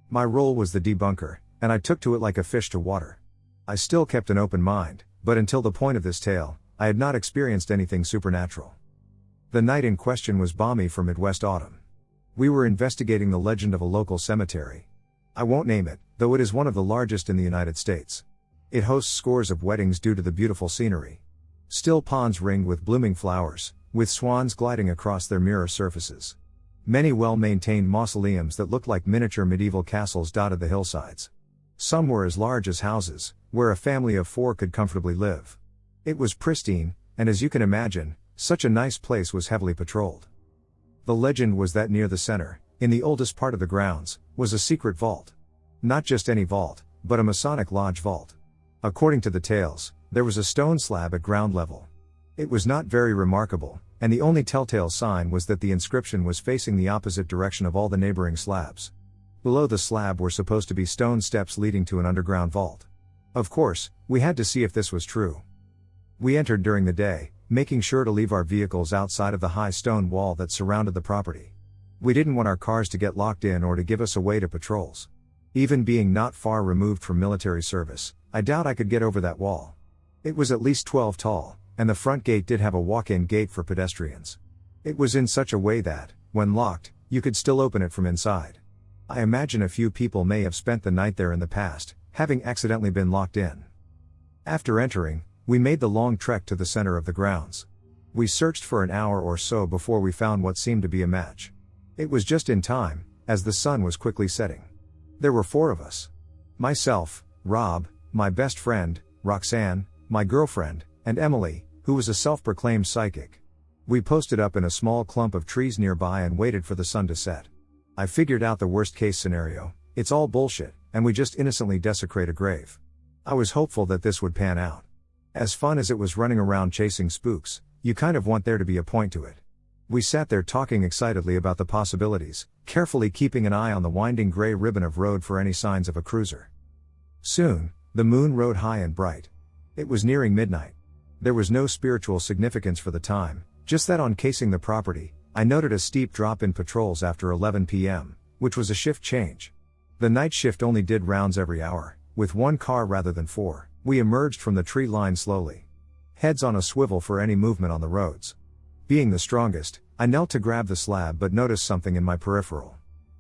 My role was the debunker, and I took to it like a fish to water. I still kept an open mind, but until the point of this tale, I had not experienced anything supernatural. The night in question was balmy for Midwest autumn. We were investigating the legend of a local cemetery. I won't name it, though it is one of the largest in the United States. It hosts scores of weddings due to the beautiful scenery. Still ponds ringed with blooming flowers, with swans gliding across their mirror surfaces. Many well-maintained mausoleums that looked like miniature medieval castles dotted the hillsides. Some were as large as houses, where a family of 4 could comfortably live. It was pristine, and as you can imagine, such a nice place was heavily patrolled. The legend was that near the center, in the oldest part of the grounds, was a secret vault. Not just any vault, but a Masonic lodge vault. According to the tales, there was a stone slab at ground level. It was not very remarkable, and the only telltale sign was that the inscription was facing the opposite direction of all the neighboring slabs. Below the slab were supposed to be stone steps leading to an underground vault. Of course, we had to see if this was true. We entered during the day, making sure to leave our vehicles outside of the high stone wall that surrounded the property. We didn't want our cars to get locked in or to give us away to patrols. Even being not far removed from military service, I doubt I could get over that wall. It was at least 12 tall, and the front gate did have a walk-in gate for pedestrians. It was in such a way that, when locked, you could still open it from inside. I imagine a few people may have spent the night there in the past, having accidentally been locked in. After entering, we made the long trek to the center of the grounds. We searched for an hour or so before we found what seemed to be a match. It was just in time, as the sun was quickly setting. There were 4 of us. Myself, Rob, my best friend, Roxanne, my girlfriend, and Emily, who was a self-proclaimed psychic. We posted up in a small clump of trees nearby and waited for the sun to set. I figured out the worst-case scenario: it's all bullshit, and we just innocently desecrate a grave. I was hopeful that this would pan out. As fun as it was running around chasing spooks, you kind of want there to be a point to it. We sat there talking excitedly about the possibilities, carefully keeping an eye on the winding gray ribbon of road for any signs of a cruiser. Soon, the moon rode high and bright. It was nearing midnight. There was no spiritual significance for the time, just that on casing the property, I noted a steep drop in patrols after 11 p.m., which was a shift change. The night shift only did rounds every hour, with 1 car rather than 4. We emerged from the tree line slowly, heads on a swivel for any movement on the roads. Being the strongest, I knelt to grab the slab but noticed something in my peripheral.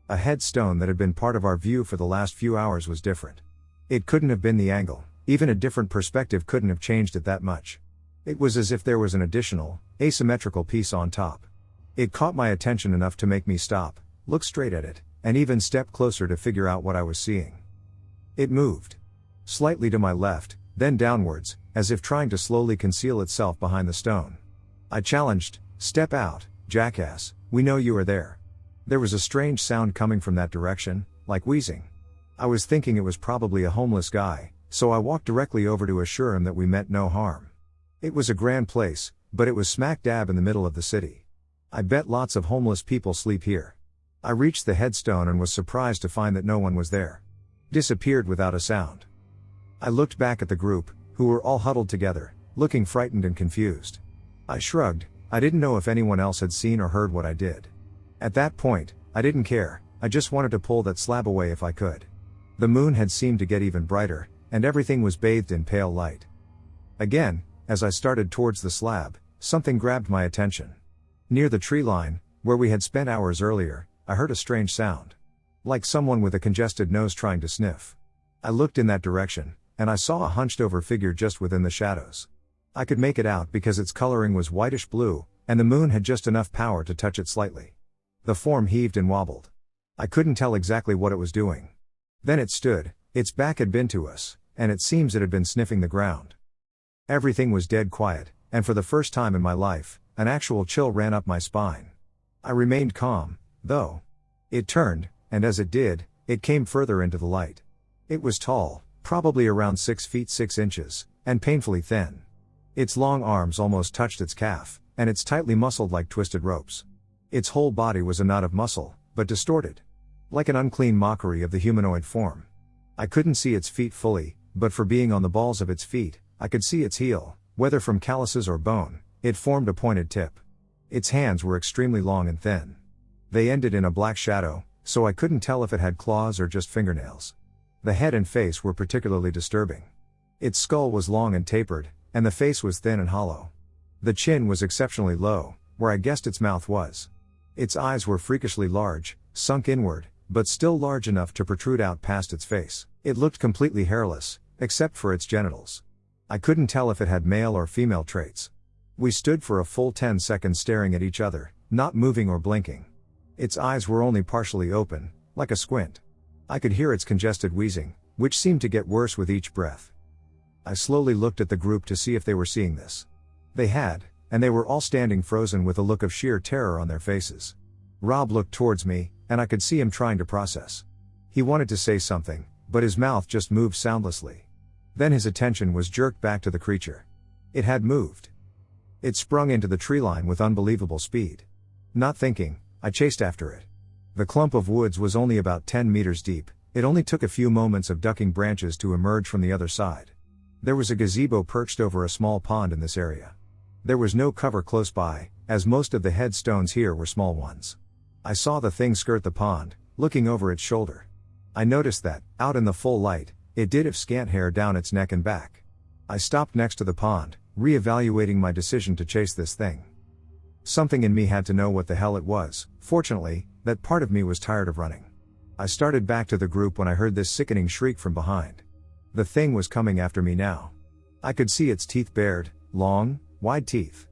A headstone that had been part of our view for the last few hours was different. It couldn't have been the angle, even a different perspective couldn't have changed it that much. It was as if there was an additional, asymmetrical piece on top. It caught my attention enough to make me stop, look straight at it, and even step closer to figure out what I was seeing. It moved. Slightly to my left, then downwards, as if trying to slowly conceal itself behind the stone. I challenged, "Step out, jackass, we know you are there." There was a strange sound coming from that direction, like wheezing. I was thinking it was probably a homeless guy, so I walked directly over to assure him that we meant no harm. It was a grand place, but it was smack dab in the middle of the city. I bet lots of homeless people sleep here. I reached the headstone and was surprised to find that no one was there. Disappeared without a sound. I looked back at the group, who were all huddled together, looking frightened and confused. I shrugged. I didn't know if anyone else had seen or heard what I did. At that point, I didn't care, I just wanted to pull that slab away if I could. The moon had seemed to get even brighter, and everything was bathed in pale light. Again, as I started towards the slab, something grabbed my attention. Near the tree line, where we had spent hours earlier, I heard a strange sound. Like someone with a congested nose trying to sniff. I looked in that direction, and I saw a hunched-over figure just within the shadows. I could make it out because its coloring was whitish blue, and the moon had just enough power to touch it slightly. The form heaved and wobbled. I couldn't tell exactly what it was doing. Then it stood, its back had been to us, and it seems it had been sniffing the ground. Everything was dead quiet, and for the first time in my life, an actual chill ran up my spine. I remained calm, though. It turned, and as it did, it came further into the light. It was tall, probably around 6 feet 6 inches, and painfully thin. Its long arms almost touched its calf, and it's tightly muscled like twisted ropes. Its whole body was a knot of muscle, but distorted. Like an unclean mockery of the humanoid form. I couldn't see its feet fully, but for being on the balls of its feet, I could see its heel, whether from calluses or bone, it formed a pointed tip. Its hands were extremely long and thin. They ended in a black shadow, so I couldn't tell if it had claws or just fingernails. The head and face were particularly disturbing. Its skull was long and tapered, and the face was thin and hollow. The chin was exceptionally low, where I guessed its mouth was. Its eyes were freakishly large, sunk inward, but still large enough to protrude out past its face. It looked completely hairless, except for its genitals. I couldn't tell if it had male or female traits. We stood for a full 10 seconds staring at each other, not moving or blinking. Its eyes were only partially open, like a squint. I could hear its congested wheezing, which seemed to get worse with each breath. I slowly looked at the group to see if they were seeing this. They had, and they were all standing frozen with a look of sheer terror on their faces. Rob looked towards me, and I could see him trying to process. He wanted to say something, but his mouth just moved soundlessly. Then his attention was jerked back to the creature. It had moved. It sprung into the tree line with unbelievable speed. Not thinking, I chased after it. The clump of woods was only about 10 meters deep. It only took a few moments of ducking branches to emerge from the other side. There was a gazebo perched over a small pond in this area. There was no cover close by, as most of the headstones here were small ones. I saw the thing skirt the pond, looking over its shoulder. I noticed that, out in the full light, it did have scant hair down its neck and back. I stopped next to the pond, re-evaluating my decision to chase this thing. Something in me had to know what the hell it was. Fortunately, that part of me was tired of running. I started back to the group when I heard this sickening shriek from behind. The thing was coming after me now. I could see its teeth bared, long, wide teeth.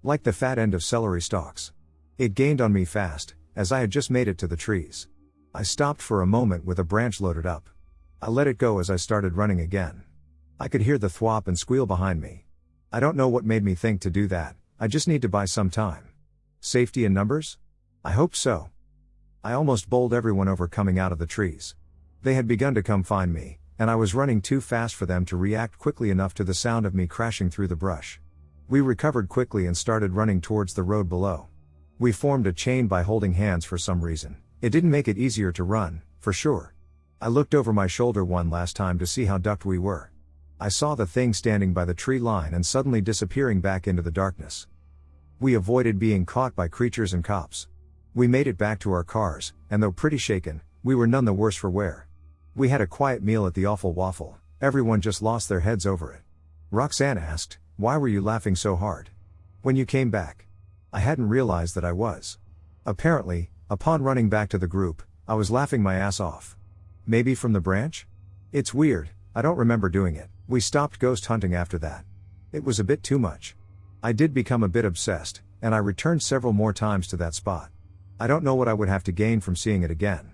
Like the fat end of celery stalks. It gained on me fast, as I had just made it to the trees. I stopped for a moment with a branch loaded up. I let it go as I started running again. I could hear the thwop and squeal behind me. I don't know what made me think to do that, I just need to buy some time. Safety in numbers? I hope so. I almost bowled everyone over coming out of the trees. They had begun to come find me, and I was running too fast for them to react quickly enough to the sound of me crashing through the brush. We recovered quickly and started running towards the road below. We formed a chain by holding hands for some reason. It didn't make it easier to run, for sure. I looked over my shoulder one last time to see how ducked we were. I saw the thing standing by the tree line and suddenly disappearing back into the darkness. We avoided being caught by creatures and cops. We made it back to our cars, and though pretty shaken, we were none the worse for wear. We had a quiet meal at the Awful Waffle, everyone just lost their heads over it. Roxanne asked, "Why were you laughing so hard when you came back?" I hadn't realized that I was. Apparently, upon running back to the group, I was laughing my ass off. Maybe from the branch? It's weird, I don't remember doing it. We stopped ghost hunting after that. It was a bit too much. I did become a bit obsessed, and I returned several more times to that spot. I don't know what I would have to gain from seeing it again.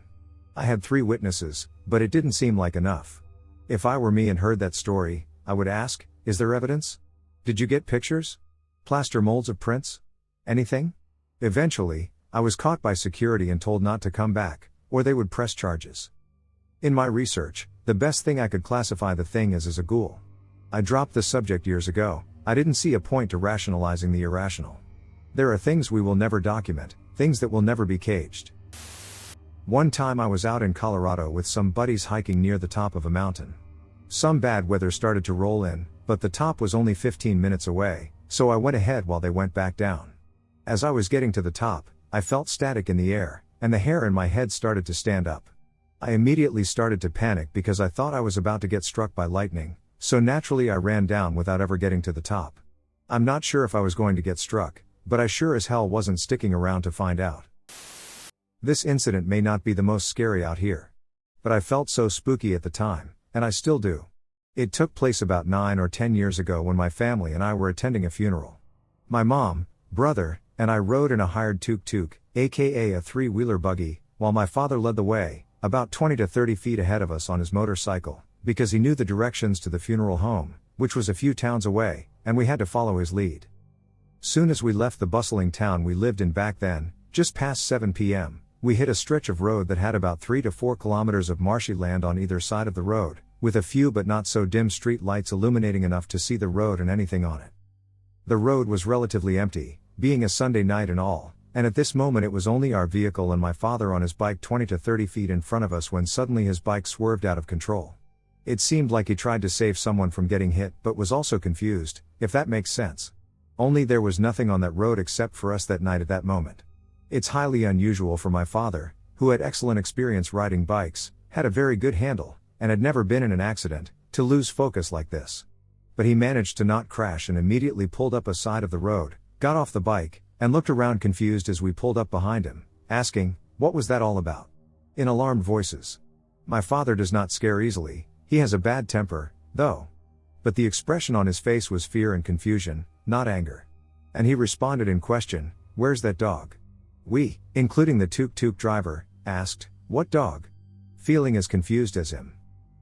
I had 3 witnesses, but it didn't seem like enough. If I were me and heard that story, I would ask, is there evidence? Did you get pictures? Plaster molds of prints? Anything? Eventually, I was caught by security and told not to come back, or they would press charges. In my research, the best thing I could classify the thing as is a ghoul. I dropped the subject years ago, I didn't see a point to rationalizing the irrational. There are things we will never document, things that will never be caged. One time I was out in Colorado with some buddies hiking near the top of a mountain. Some bad weather started to roll in, but the top was only 15 minutes away, so I went ahead while they went back down. As I was getting to the top, I felt static in the air, and the hair in my head started to stand up. I immediately started to panic because I thought I was about to get struck by lightning, so naturally I ran down without ever getting to the top. I'm not sure if I was going to get struck, but I sure as hell wasn't sticking around to find out. This incident may not be the most scary out here. But I felt so spooky at the time, and I still do. It took place about 9 or 10 years ago when my family and I were attending a funeral. My mom, brother, and I rode in a hired tuk-tuk, aka a 3-wheeler buggy, while my father led the way, about 20 to 30 feet ahead of us on his motorcycle, because he knew the directions to the funeral home, which was a few towns away, and we had to follow his lead. Soon as we left the bustling town we lived in back then, just past 7 p.m., we hit a stretch of road that had about 3 to 4 kilometers of marshy land on either side of the road, with a few but not so dim street lights illuminating enough to see the road and anything on it. The road was relatively empty, being a Sunday night and all, and at this moment it was only our vehicle and my father on his bike 20 to 30 feet in front of us when suddenly his bike swerved out of control. It seemed like he tried to save someone from getting hit but was also confused, if that makes sense. Only there was nothing on that road except for us that night at that moment. It's highly unusual for my father, who had excellent experience riding bikes, had a very good handle, and had never been in an accident, to lose focus like this. But he managed to not crash and immediately pulled up a side of the road, got off the bike, and looked around confused as we pulled up behind him, asking, "What was that all about?" in alarmed voices. My father does not scare easily, he has a bad temper, though. But the expression on his face was fear and confusion, not anger. And he responded in question, "Where's that dog?" We, including the tuk-tuk driver, asked, "What dog?" feeling as confused as him.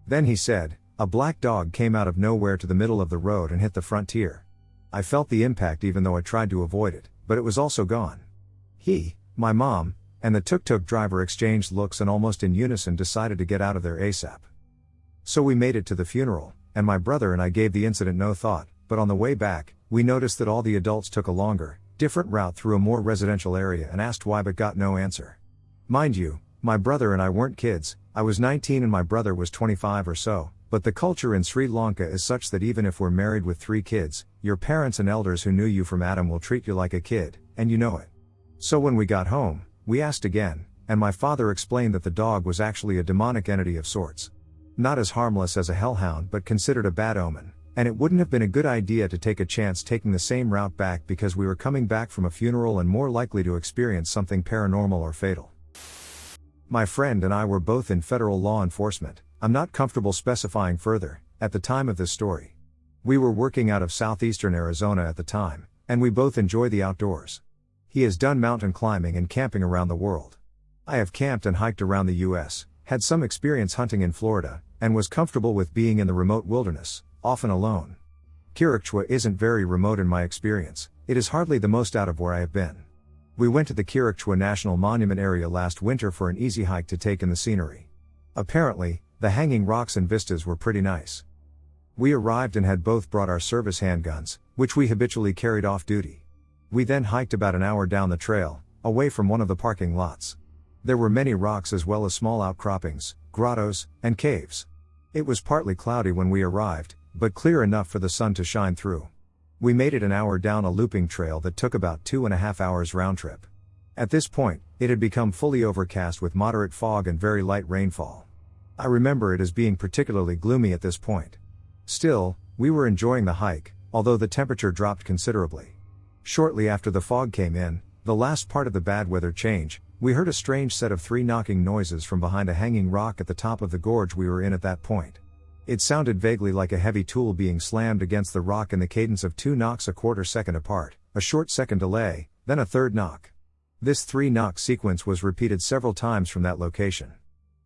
Then he said, "A black dog came out of nowhere to the middle of the road and hit the frontier. I felt the impact even though I tried to avoid it, but it was also gone." He, my mom, and the tuk-tuk driver exchanged looks and almost in unison decided to get out of there ASAP. So we made it to the funeral, and my brother and I gave the incident no thought, but on the way back, we noticed that all the adults took a longer, different route through a more residential area and asked why but got no answer. Mind you, my brother and I weren't kids, I was 19 and my brother was 25 or so, but the culture in Sri Lanka is such that even if we're married with 3 kids, your parents and elders who knew you from Adam will treat you like a kid, and you know it. So when we got home, we asked again, and my father explained that the dog was actually a demonic entity of sorts. Not as harmless as a hellhound but considered a bad omen. And it wouldn't have been a good idea to take a chance taking the same route back because we were coming back from a funeral and more likely to experience something paranormal or fatal. My friend and I were both in federal law enforcement. I'm not comfortable specifying further, at the time of this story. We were working out of southeastern Arizona at the time, and we both enjoy the outdoors. He has done mountain climbing and camping around the world. I have camped and hiked around the US, had some experience hunting in Florida, and was comfortable with being in the remote wilderness, often alone. Chiracachua isn't very remote in my experience, it is hardly the most out of where I have been. We went to the Chiracachua National Monument area last winter for an easy hike to take in the scenery. Apparently, the hanging rocks and vistas were pretty nice. We arrived and had both brought our service handguns, which we habitually carried off duty. We then hiked about an hour down the trail, away from one of the parking lots. There were many rocks as well as small outcroppings, grottos, and caves. It was partly cloudy when we arrived, but clear enough for the sun to shine through. We made it an hour down a looping trail that took about 2.5 hours round trip. At this point, it had become fully overcast with moderate fog and very light rainfall. I remember it as being particularly gloomy at this point. Still, we were enjoying the hike, although the temperature dropped considerably. Shortly after the fog came in, the last part of the bad weather change, we heard a strange set of 3 knocking noises from behind a hanging rock at the top of the gorge we were in at that point. It sounded vaguely like a heavy tool being slammed against the rock in the cadence of 2 knocks a quarter second apart, a short second delay, then a third knock. This 3-knock sequence was repeated several times from that location.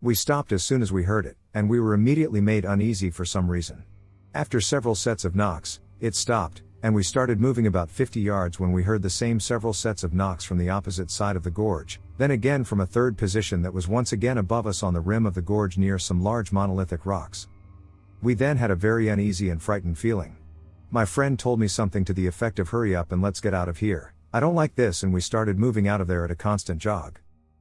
We stopped as soon as we heard it, and we were immediately made uneasy for some reason. After several sets of knocks, it stopped, and we started moving about 50 yards when we heard the same several sets of knocks from the opposite side of the gorge, then again from a third position that was once again above us on the rim of the gorge near some large monolithic rocks. We then had a very uneasy and frightened feeling. My friend told me something to the effect of "Hurry up and let's get out of here, I don't like this," and we started moving out of there at a constant jog.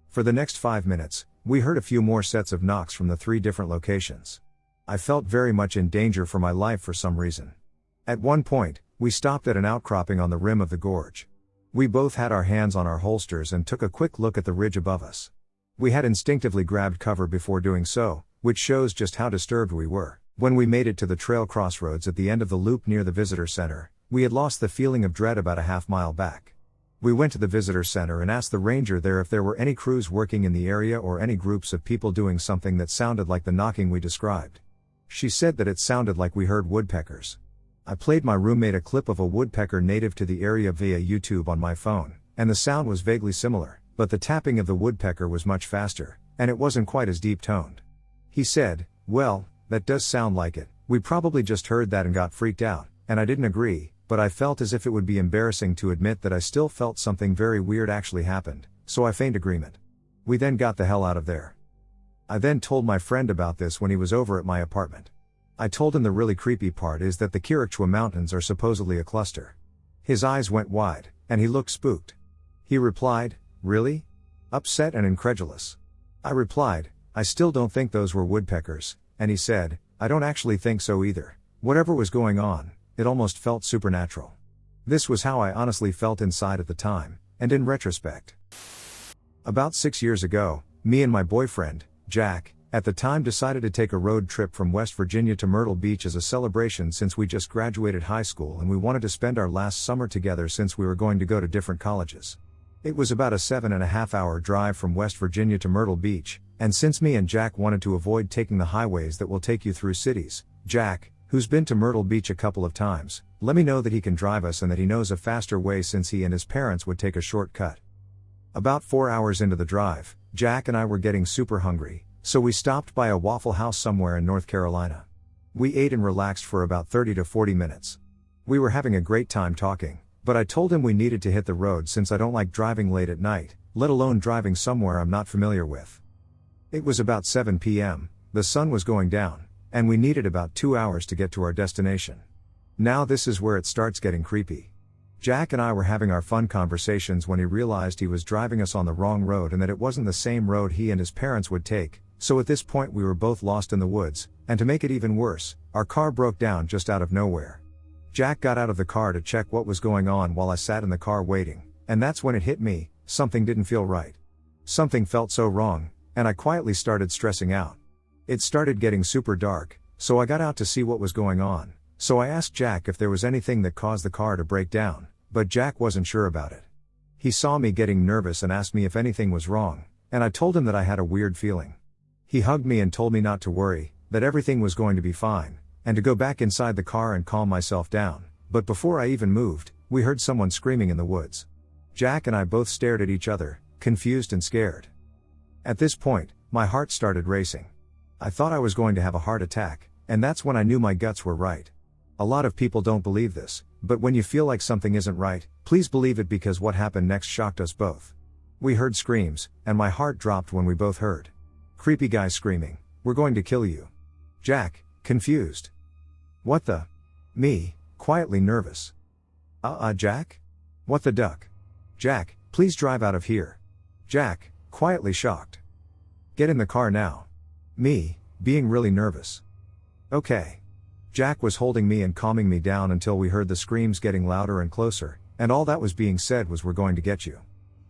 For the next 5 minutes, we heard a few more sets of knocks from the 3 different locations. I felt very much in danger for my life for some reason. At one point, we stopped at an outcropping on the rim of the gorge. We both had our hands on our holsters and took a quick look at the ridge above us. We had instinctively grabbed cover before doing so, which shows just how disturbed we were. When we made it to the trail crossroads at the end of the loop near the visitor center, we had lost the feeling of dread about a half-mile back. We went to the visitor center and asked the ranger there if there were any crews working in the area or any groups of people doing something that sounded like the knocking we described. She said that it sounded like we heard woodpeckers. I played my roommate a clip of a woodpecker native to the area via YouTube on my phone, and the sound was vaguely similar, but the tapping of the woodpecker was much faster, and it wasn't quite as deep-toned. He said, "Well, that does sound like it, we probably just heard that and got freaked out," and I didn't agree, but I felt as if it would be embarrassing to admit that I still felt something very weird actually happened, so I feigned agreement. We then got the hell out of there. I then told my friend about this when he was over at my apartment. I told him the really creepy part is that the Chiracachua Mountains are supposedly a cluster. His eyes went wide, and he looked spooked. He replied, "Really?" Upset and incredulous. I replied, "I still don't think those were woodpeckers," and he said, "I don't actually think so either. Whatever was going on, it almost felt supernatural." This was how I honestly felt inside at the time, and in retrospect. About 6 years ago, me and my boyfriend, Jack, at the time decided to take a road trip from West Virginia to Myrtle Beach as a celebration since we just graduated high school and we wanted to spend our last summer together since we were going to go to different colleges. It was about a 7.5-hour drive from West Virginia to Myrtle Beach, and since me and Jack wanted to avoid taking the highways that will take you through cities, Jack, who's been to Myrtle Beach a couple of times, let me know that he can drive us and that he knows a faster way since he and his parents would take a shortcut. About 4 hours into the drive, Jack and I were getting super hungry, so we stopped by a Waffle House somewhere in North Carolina. We ate and relaxed for about 30 to 40 minutes. We were having a great time talking, but I told him we needed to hit the road since I don't like driving late at night, let alone driving somewhere I'm not familiar with. It was about 7 p.m., the sun was going down, and we needed about 2 hours to get to our destination. Now this is where it starts getting creepy. Jack and I were having our fun conversations when he realized he was driving us on the wrong road and that it wasn't the same road he and his parents would take, so at this point we were both lost in the woods, and to make it even worse, our car broke down just out of nowhere. Jack got out of the car to check what was going on while I sat in the car waiting, and that's when it hit me, something didn't feel right. Something felt so wrong, and I quietly started stressing out. It started getting super dark, so I got out to see what was going on. So I asked Jack if there was anything that caused the car to break down, but Jack wasn't sure about it. He saw me getting nervous and asked me if anything was wrong, and I told him that I had a weird feeling. He hugged me and told me not to worry, that everything was going to be fine, and to go back inside the car and calm myself down, but before I even moved, We heard someone screaming in the woods. Jack and I both stared at each other, confused and scared. At this point, my heart started racing. I thought I was going to have a heart attack, and that's when I knew my guts were right. A lot of people don't believe this, but when you feel like something isn't right, please believe it, because what happened next shocked us both. We heard screams, and my heart dropped when we both heard. Creepy guy screaming, "We're going to kill you." Jack, confused. "What the?" Me, quietly nervous. Jack? What the duck?" "Jack, please drive out of here." Jack, quietly shocked. "Get in the car now." Me, being really nervous. "Okay." Jack was holding me and calming me down until we heard the screams getting louder and closer, and all that was being said was, "We're going to get you."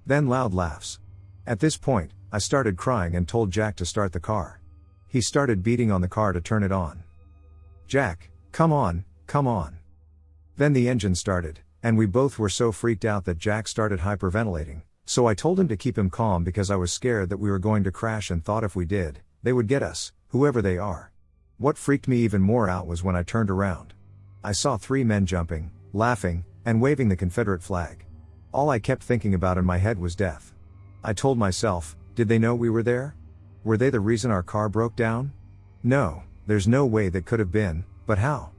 Then loud laughs. At this point, I started crying and told Jack to start the car. He started beating on the car to turn it on. "Jack, come on, come on." Then the engine started, and we both were so freaked out that Jack started hyperventilating, so I told him to keep him calm because I was scared that we were going to crash and thought if we did, they would get us, whoever they are. What freaked me even more out was when I turned around. I saw 3 men jumping, laughing, and waving the Confederate flag. All I kept thinking about in my head was death. I told myself, did they know we were there? Were they the reason our car broke down? No, there's no way that could have been, but how?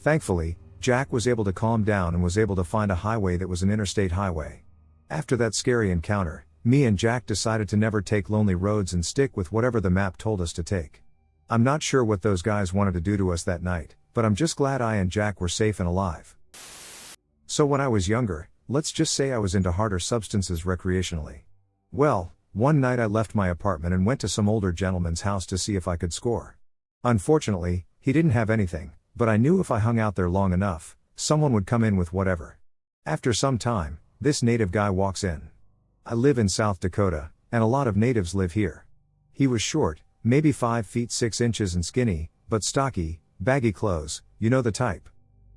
Thankfully, Jack was able to calm down and was able to find a highway that was an interstate highway. After that scary encounter, me and Jack decided to never take lonely roads and stick with whatever the map told us to take. I'm not sure what those guys wanted to do to us that night, but I'm just glad I and Jack were safe and alive. So when I was younger, let's just say I was into harder substances recreationally. Well, one night I left my apartment and went to some older gentleman's house to see if I could score. Unfortunately, he didn't have anything, but I knew if I hung out there long enough, someone would come in with whatever. After some time, this native guy walks in. I live in South Dakota, and a lot of natives live here. He was short, maybe 5 feet 6 inches and skinny, but stocky, baggy clothes, you know the type.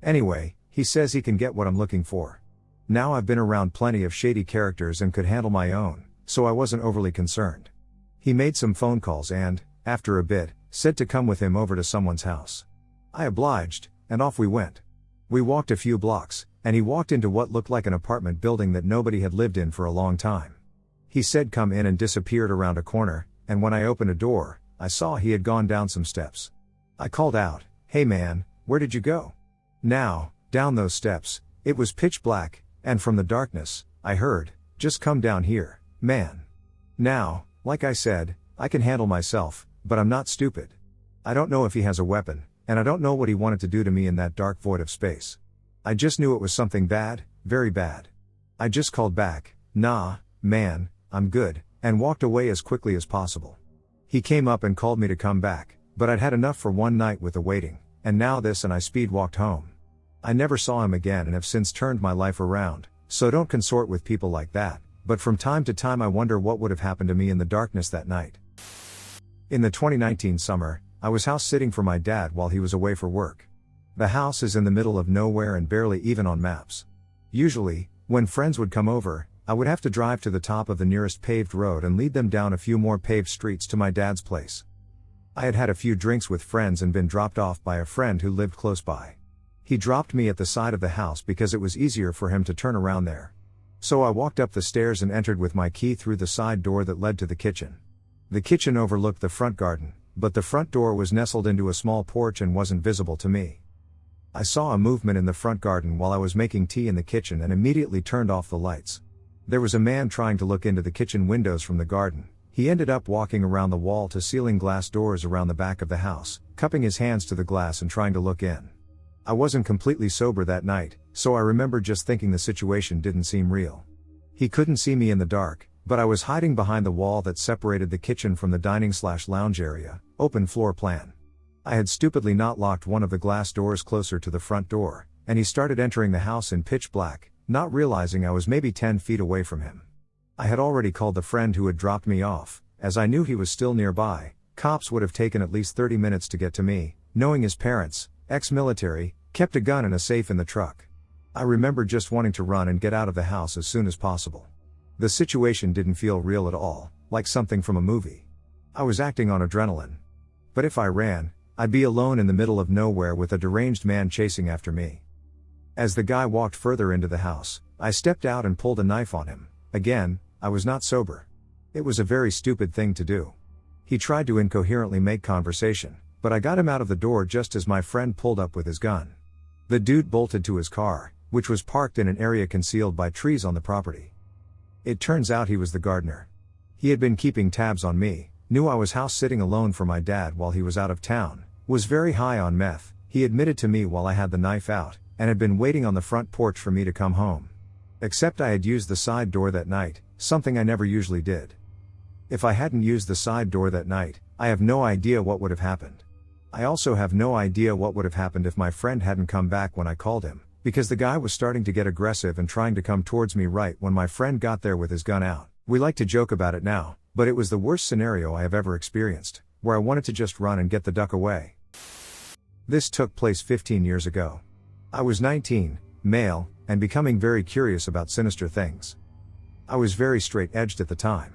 Anyway, he says he can get what I'm looking for. Now I've been around plenty of shady characters and could handle my own, so I wasn't overly concerned. He made some phone calls and, after a bit, said to come with him over to someone's house. I obliged, and off we went. We walked a few blocks, and he walked into what looked like an apartment building that nobody had lived in for a long time. He said come in and disappeared around a corner, and when I opened a door, I saw he had gone down some steps. I called out, "Hey man, where did you go?" Now, down those steps, it was pitch black, and from the darkness, I heard, "Just come down here, man." Now, like I said, I can handle myself, but I'm not stupid. I don't know if he has a weapon, and I don't know what he wanted to do to me in that dark void of space. I just knew it was something bad, very bad. I just called back, "Nah, man, I'm good," and walked away as quickly as possible. He came up and called me to come back, but I'd had enough for one night with the waiting, and now this, and I speed walked home. I never saw him again and have since turned my life around, so don't consort with people like that, but from time to time I wonder what would have happened to me in the darkness that night. In the 2019 summer, I was house sitting for my dad while he was away for work. The house is in the middle of nowhere and barely even on maps. Usually, when friends would come over, I would have to drive to the top of the nearest paved road and lead them down a few more paved streets to my dad's place. I had had a few drinks with friends and been dropped off by a friend who lived close by. He dropped me at the side of the house because it was easier for him to turn around there. So I walked up the stairs and entered with my key through the side door that led to the kitchen. The kitchen overlooked the front garden, but the front door was nestled into a small porch and wasn't visible to me. I saw a movement in the front garden while I was making tea in the kitchen and immediately turned off the lights. There was a man trying to look into the kitchen windows from the garden. He ended up walking around the wall to ceiling glass doors around the back of the house, cupping his hands to the glass and trying to look in. I wasn't completely sober that night, so I remember just thinking the situation didn't seem real. He couldn't see me in the dark, but I was hiding behind the wall that separated the kitchen from the dining/lounge area, open floor plan. I had stupidly not locked one of the glass doors closer to the front door, and he started entering the house in pitch black, not realizing I was maybe 10 feet away from him. I had already called the friend who had dropped me off, as I knew he was still nearby. Cops would have taken at least 30 minutes to get to me, knowing his parents, ex-military, kept a gun and a safe in the truck. I remember just wanting to run and get out of the house as soon as possible. The situation didn't feel real at all, like something from a movie. I was acting on adrenaline. But if I ran, I'd be alone in the middle of nowhere with a deranged man chasing after me. As the guy walked further into the house, I stepped out and pulled a knife on him. Again, I was not sober. It was a very stupid thing to do. He tried to incoherently make conversation, but I got him out of the door just as my friend pulled up with his gun. The dude bolted to his car, which was parked in an area concealed by trees on the property. It turns out he was the gardener. He had been keeping tabs on me, knew I was house sitting alone for my dad while he was out of town, was very high on meth, he admitted to me while I had the knife out, and had been waiting on the front porch for me to come home. Except I had used the side door that night, something I never usually did. If I hadn't used the side door that night, I have no idea what would have happened. I also have no idea what would have happened if my friend hadn't come back when I called him, because the guy was starting to get aggressive and trying to come towards me right when my friend got there with his gun out. We like to joke about it now, but it was the worst scenario I have ever experienced, where I wanted to just run and get the duck away. This took place 15 years ago. I was 19, male, and becoming very curious about sinister things. I was very straight-edged at the time.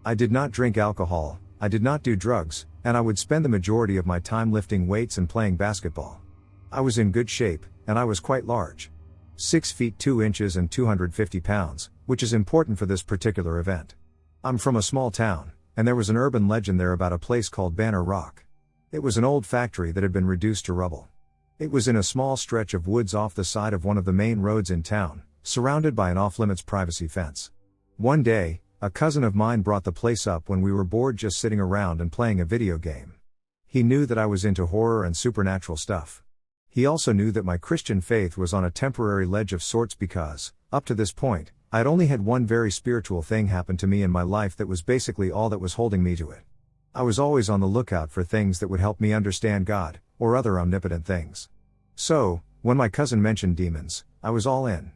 I did not drink alcohol, I did not do drugs, and I would spend the majority of my time lifting weights and playing basketball. I was in good shape, and I was quite large. 6 feet 2 inches and 250 pounds, which is important for this particular event. I'm from a small town, and there was an urban legend there about a place called Banner Rock. It was an old factory that had been reduced to rubble. It was in a small stretch of woods off the side of one of the main roads in town, surrounded by an off-limits privacy fence. One day, a cousin of mine brought the place up when we were bored just sitting around and playing a video game. He knew that I was into horror and supernatural stuff. He also knew that my Christian faith was on a temporary ledge of sorts because, up to this point, I had only had one very spiritual thing happen to me in my life that was basically all that was holding me to it. I was always on the lookout for things that would help me understand God, or other omnipotent things. So, when my cousin mentioned demons, I was all in.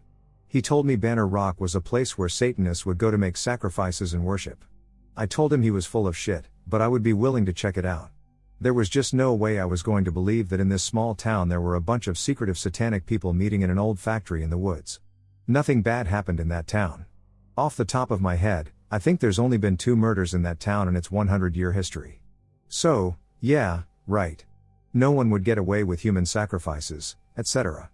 He told me Banner Rock was a place where Satanists would go to make sacrifices and worship. I told him he was full of shit, but I would be willing to check it out. There was just no way I was going to believe that in this small town there were a bunch of secretive satanic people meeting in an old factory in the woods. Nothing bad happened in that town. Off the top of my head, I think there's only been 2 murders in that town in its 100-year history. So, yeah, right. No one would get away with human sacrifices, etc.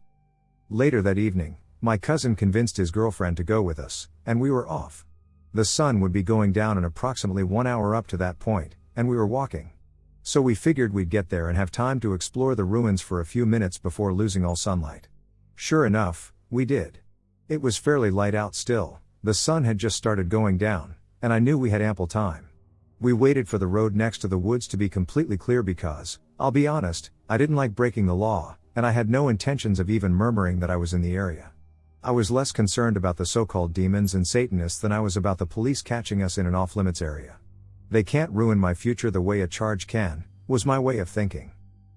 Later that evening, my cousin convinced his girlfriend to go with us, and we were off. The sun would be going down in approximately 1 hour up to that point, and we were walking. So we figured we'd get there and have time to explore the ruins for a few minutes before losing all sunlight. Sure enough, we did. It was fairly light out still, the sun had just started going down, and I knew we had ample time. We waited for the road next to the woods to be completely clear because, I'll be honest, I didn't like breaking the law, and I had no intentions of even murmuring that I was in the area. I was less concerned about the so-called demons and Satanists than I was about the police catching us in an off-limits area. They can't ruin my future the way a charge can, was my way of thinking.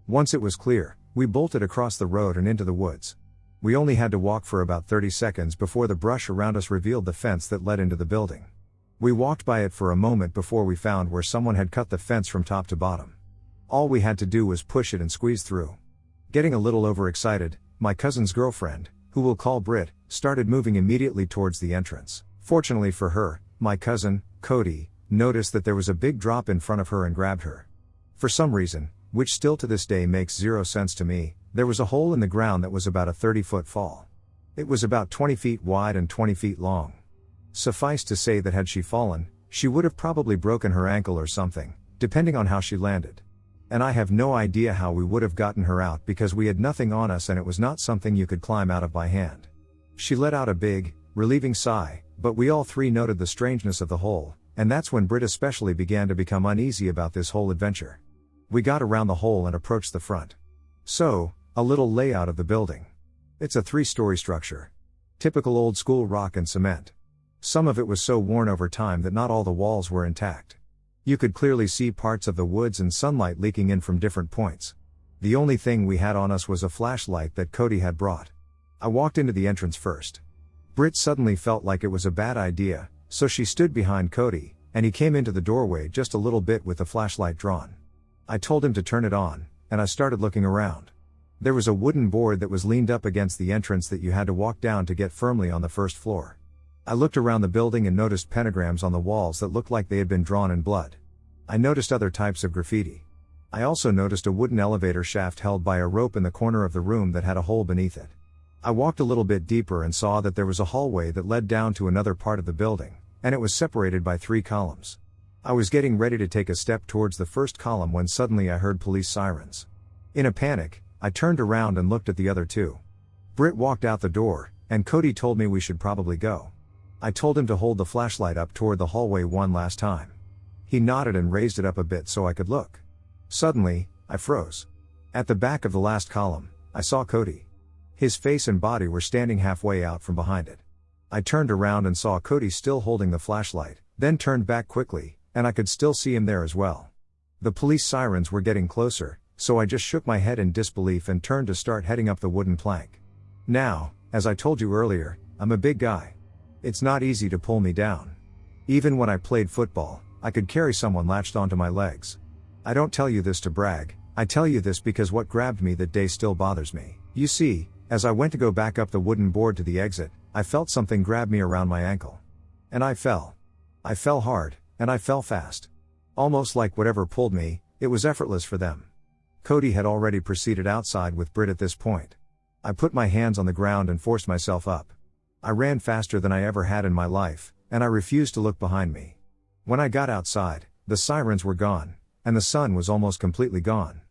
Once it was clear, we bolted across the road and into the woods. We only had to walk for about 30 seconds before the brush around us revealed the fence that led into the building. We walked by it for a moment before we found where someone had cut the fence from top to bottom. All we had to do was push it and squeeze through. Getting a little overexcited, my cousin's girlfriend, who we'll call Britt, started moving immediately towards the entrance. Fortunately for her, my cousin, Cody, noticed that there was a big drop in front of her and grabbed her. For some reason, which still to this day makes zero sense to me, there was a hole in the ground that was about a 30-foot fall. It was about 20 feet wide and 20 feet long. Suffice to say that had she fallen, she would have probably broken her ankle or something, depending on how she landed. And I have no idea how we would have gotten her out because we had nothing on us and it was not something you could climb out of by hand. She let out a big, relieving sigh, but we all three noted the strangeness of the hole, and that's when Britt especially began to become uneasy about this whole adventure. We got around the hole and approached the front. So, a little layout of the building. It's a 3-story structure. Typical old school rock and cement. Some of it was so worn over time that not all the walls were intact. You could clearly see parts of the woods and sunlight leaking in from different points. The only thing we had on us was a flashlight that Cody had brought. I walked into the entrance first. Britt suddenly felt like it was a bad idea, so she stood behind Cody, and he came into the doorway just a little bit with the flashlight drawn. I told him to turn it on, and I started looking around. There was a wooden board that was leaned up against the entrance that you had to walk down to get firmly on the first floor. I looked around the building and noticed pentagrams on the walls that looked like they had been drawn in blood. I noticed other types of graffiti. I also noticed a wooden elevator shaft held by a rope in the corner of the room that had a hole beneath it. I walked a little bit deeper and saw that there was a hallway that led down to another part of the building, and it was separated by 3 columns. I was getting ready to take a step towards the first column when suddenly I heard police sirens. In a panic, I turned around and looked at the other 2. Britt walked out the door, and Cody told me we should probably go. I told him to hold the flashlight up toward the hallway one last time. He nodded and raised it up a bit so I could look. Suddenly, I froze. At the back of the last column, I saw Cody. His face and body were standing halfway out from behind it. I turned around and saw Cody still holding the flashlight, then turned back quickly, and I could still see him there as well. The police sirens were getting closer, so I just shook my head in disbelief and turned to start heading up the wooden plank. Now, as I told you earlier, I'm a big guy. It's not easy to pull me down. Even when I played football, I could carry someone latched onto my legs. I don't tell you this to brag, I tell you this because what grabbed me that day still bothers me. You see, as I went to go back up the wooden board to the exit, I felt something grab me around my ankle. And I fell. I fell hard, and I fell fast. Almost like whatever pulled me, it was effortless for them. Cody had already proceeded outside with Britt at this point. I put my hands on the ground and forced myself up. I ran faster than I ever had in my life, and I refused to look behind me. When I got outside, the sirens were gone, and the sun was almost completely gone.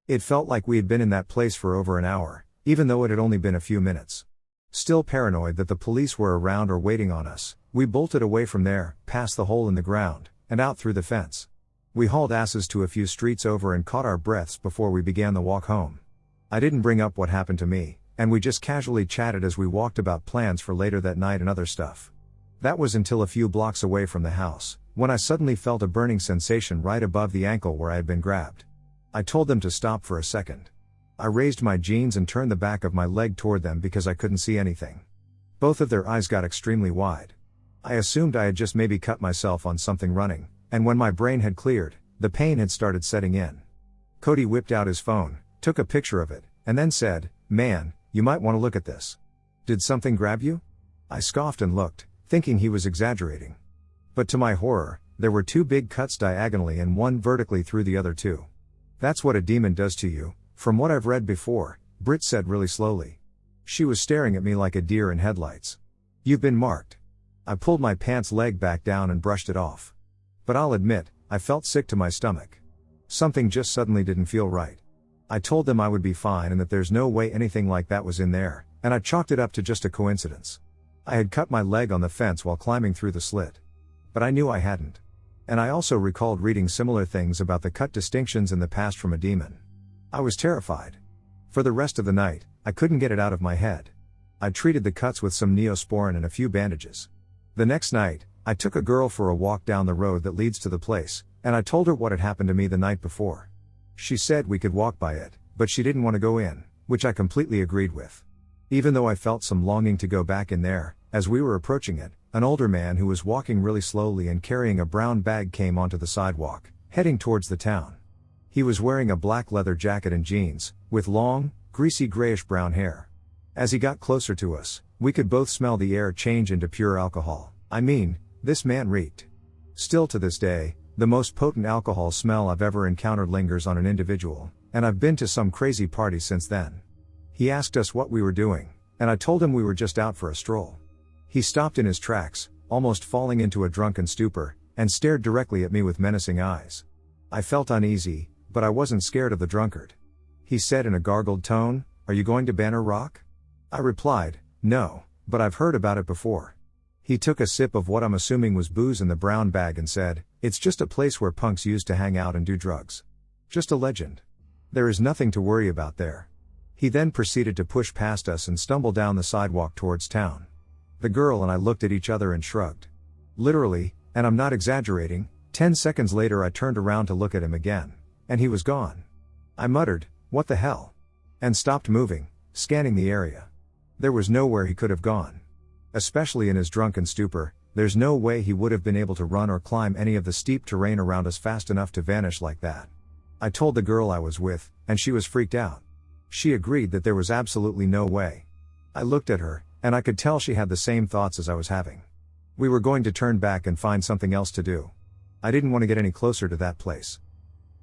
It felt like we had been in that place for over an hour, even though it had only been a few minutes. Still paranoid that the police were around or waiting on us, we bolted away from there, past the hole in the ground, and out through the fence. We hauled asses to a few streets over and caught our breaths before we began the walk home. I didn't bring up what happened to me, and we just casually chatted as we walked about plans for later that night and other stuff. That was until a few blocks away from the house, when I suddenly felt a burning sensation right above the ankle where I had been grabbed. I told them to stop for a second. I raised my jeans and turned the back of my leg toward them because I couldn't see anything. Both of their eyes got extremely wide. I assumed I had just maybe cut myself on something running, and when my brain had cleared, the pain had started setting in. Cody whipped out his phone, took a picture of it, and then said, "Man, you might want to look at this. Did something grab you?" I scoffed and looked, thinking he was exaggerating. But to my horror, there were 2 big cuts diagonally and 1 vertically through the other 2. "That's what a demon does to you, from what I've read before," Britt said really slowly. She was staring at me like a deer in headlights. "You've been marked." I pulled my pants leg back down and brushed it off. But I'll admit, I felt sick to my stomach. Something just suddenly didn't feel right. I told them I would be fine and that there's no way anything like that was in there, and I chalked it up to just a coincidence. I had cut my leg on the fence while climbing through the slit. But I knew I hadn't. And I also recalled reading similar things about the cut distinctions in the past from a demon. I was terrified. For the rest of the night, I couldn't get it out of my head. I treated the cuts with some Neosporin and a few bandages. The next night, I took a girl for a walk down the road that leads to the place, and I told her what had happened to me the night before. She said we could walk by it, but she didn't want to go in, which I completely agreed with. Even though I felt some longing to go back in there, as we were approaching it, an older man who was walking really slowly and carrying a brown bag came onto the sidewalk, heading towards the town. He was wearing a black leather jacket and jeans, with long, greasy grayish-brown hair. As he got closer to us, we could both smell the air change into pure alcohol. I mean, this man reeked. Still to this day, the most potent alcohol smell I've ever encountered lingers on an individual, and I've been to some crazy parties since then. He asked us what we were doing, and I told him we were just out for a stroll. He stopped in his tracks, almost falling into a drunken stupor, and stared directly at me with menacing eyes. I felt uneasy, but I wasn't scared of the drunkard. He said in a gargled tone, "Are you going to Banner Rock?" I replied, "No, but I've heard about it before." He took a sip of what I'm assuming was booze in the brown bag and said, "It's just a place where punks used to hang out and do drugs. Just a legend. There is nothing to worry about there." He then proceeded to push past us and stumble down the sidewalk towards town. The girl and I looked at each other and shrugged. Literally, and I'm not exaggerating, 10 seconds later I turned around to look at him again, and he was gone. I muttered, "What the hell?" and stopped moving, scanning the area. There was nowhere he could have gone. Especially in his drunken stupor, there's no way he would have been able to run or climb any of the steep terrain around us fast enough to vanish like that. I told the girl I was with, and she was freaked out. She agreed that there was absolutely no way. I looked at her, and I could tell she had the same thoughts as I was having. We were going to turn back and find something else to do. I didn't want to get any closer to that place.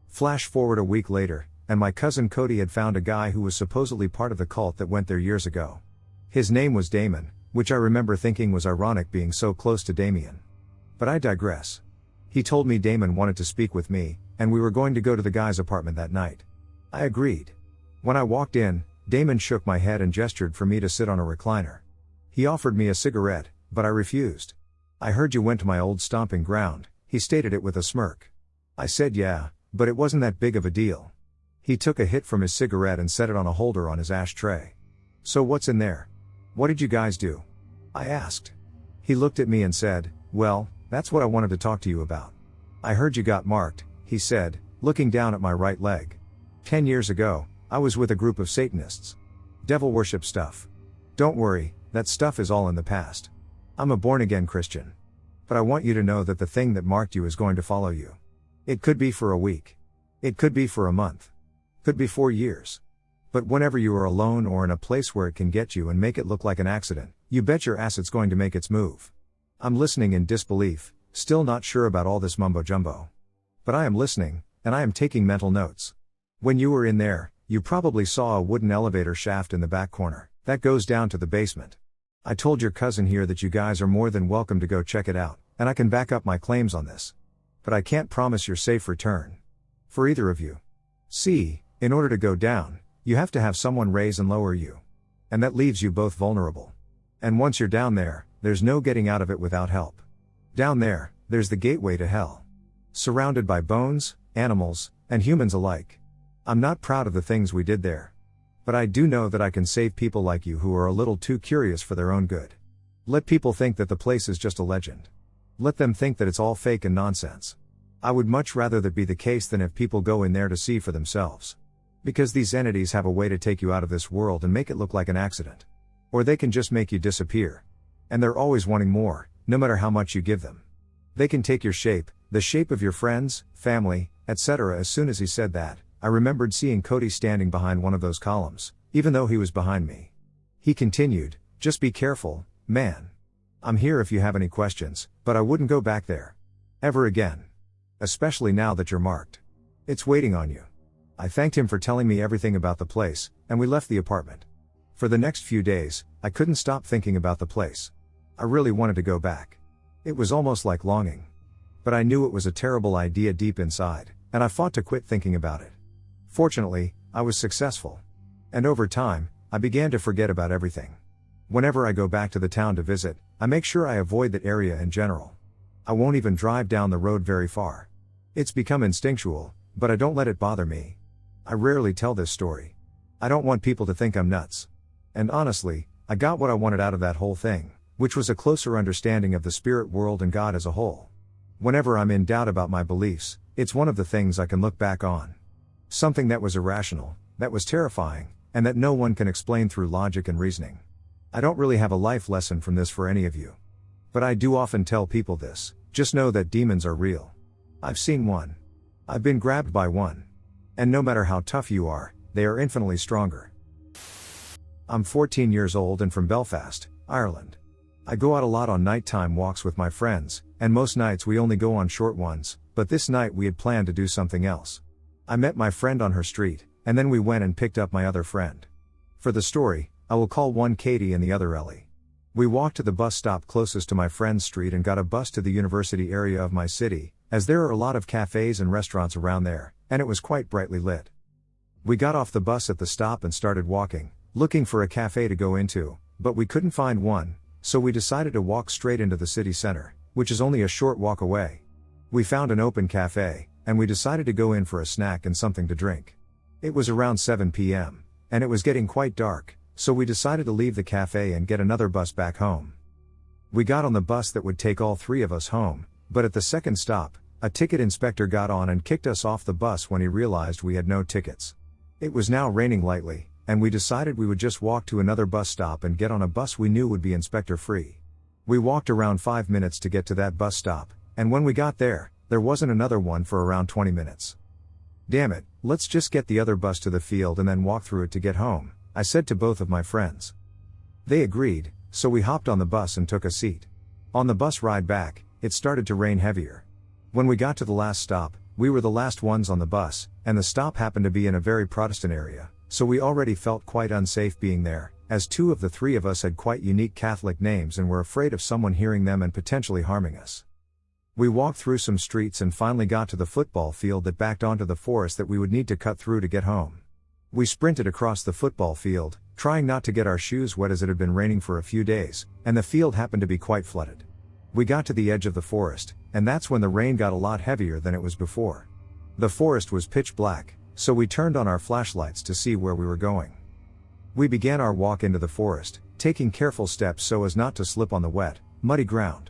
Flash forward a week later, and my cousin Cody had found a guy who was supposedly part of the cult that went there years ago. His name was Damon, which I remember thinking was ironic being so close to Damien. But I digress. He told me Damon wanted to speak with me, and we were going to go to the guy's apartment that night. I agreed. When I walked in, Damon shook my head and gestured for me to sit on a recliner. He offered me a cigarette, but I refused. I heard you went to my old stomping ground, he stated it with a smirk. I said yeah, but it wasn't that big of a deal. He took a hit from his cigarette and set it on a holder on his ashtray. So what's in there? What did you guys do? I asked. He looked at me and said, well, that's what I wanted to talk to you about. I heard you got marked, he said, looking down at my right leg. 10 years ago, I was with a group of Satanists. Devil worship stuff. Don't worry, that stuff is all in the past. I'm a born-again Christian. But I want you to know that the thing that marked you is going to follow you. It could be for a week. It could be for a month. Could be 4 years. But whenever you are alone or in a place where it can get you and make it look like an accident, you bet your ass it's going to make its move. I'm listening in disbelief, still not sure about all this mumbo-jumbo. But I am listening, and I am taking mental notes. When you were in there, you probably saw a wooden elevator shaft in the back corner, that goes down to the basement. I told your cousin here that you guys are more than welcome to go check it out, and I can back up my claims on this. But I can't promise your safe return. For either of you. See, in order to go down, you have to have someone raise and lower you. And that leaves you both vulnerable. And once you're down there, there's no getting out of it without help. Down there, there's the gateway to hell. Surrounded by bones, animals, and humans alike. I'm not proud of the things we did there. But I do know that I can save people like you who are a little too curious for their own good. Let people think that the place is just a legend. Let them think that it's all fake and nonsense. I would much rather that be the case than if people go in there to see for themselves. Because these entities have a way to take you out of this world and make it look like an accident. Or they can just make you disappear. And they're always wanting more, no matter how much you give them. They can take your shape, the shape of your friends, family, etc. As soon as he said that, I remembered seeing Cody standing behind one of those columns, even though he was behind me. He continued, just be careful, man. I'm here if you have any questions, but I wouldn't go back there. Ever again. Especially now that you're marked. It's waiting on you. I thanked him for telling me everything about the place, and we left the apartment. For the next few days, I couldn't stop thinking about the place. I really wanted to go back. It was almost like longing. But I knew it was a terrible idea deep inside, and I fought to quit thinking about it. Fortunately, I was successful. And over time, I began to forget about everything. Whenever I go back to the town to visit, I make sure I avoid that area in general. I won't even drive down the road very far. It's become instinctual, but I don't let it bother me. I rarely tell this story. I don't want people to think I'm nuts. And honestly, I got what I wanted out of that whole thing, which was a closer understanding of the spirit world and God as a whole. Whenever I'm in doubt about my beliefs, it's one of the things I can look back on. Something that was irrational, that was terrifying, and that no one can explain through logic and reasoning. I don't really have a life lesson from this for any of you. But I do often tell people this, just know that demons are real. I've seen one. I've been grabbed by one. And no matter how tough you are, they are infinitely stronger. I'm 14 years old and from Belfast, Ireland. I go out a lot on nighttime walks with my friends, and most nights we only go on short ones, but this night we had planned to do something else. I met my friend on her street, and then we went and picked up my other friend. For the story, I will call one Katie and the other Ellie. We walked to the bus stop closest to my friend's street and got a bus to the university area of my city, as there are a lot of cafes and restaurants around there, and it was quite brightly lit. We got off the bus at the stop and started walking, looking for a cafe to go into, but we couldn't find one, so we decided to walk straight into the city center, which is only a short walk away. We found an open cafe, and we decided to go in for a snack and something to drink. It was around 7 p.m., and it was getting quite dark, so we decided to leave the cafe and get another bus back home. We got on the bus that would take all three of us home, but at the second stop, a ticket inspector got on and kicked us off the bus when he realized we had no tickets. It was now raining lightly, and we decided we would just walk to another bus stop and get on a bus we knew would be inspector-free. We walked around 5 minutes to get to that bus stop, and when we got there wasn't another one for around 20 minutes. Damn it, let's just get the other bus to the field and then walk through it to get home, I said to both of my friends. They agreed, so we hopped on the bus and took a seat. On the bus ride back, it started to rain heavier. When we got to the last stop, we were the last ones on the bus, and the stop happened to be in a very Protestant area, so we already felt quite unsafe being there, as 2 of the 3 of us had quite unique Catholic names and were afraid of someone hearing them and potentially harming us. We walked through some streets and finally got to the football field that backed onto the forest that we would need to cut through to get home. We sprinted across the football field, trying not to get our shoes wet as it had been raining for a few days, and the field happened to be quite flooded. We got to the edge of the forest, and that's when the rain got a lot heavier than it was before. The forest was pitch black, so we turned on our flashlights to see where we were going. We began our walk into the forest, taking careful steps so as not to slip on the wet, muddy ground.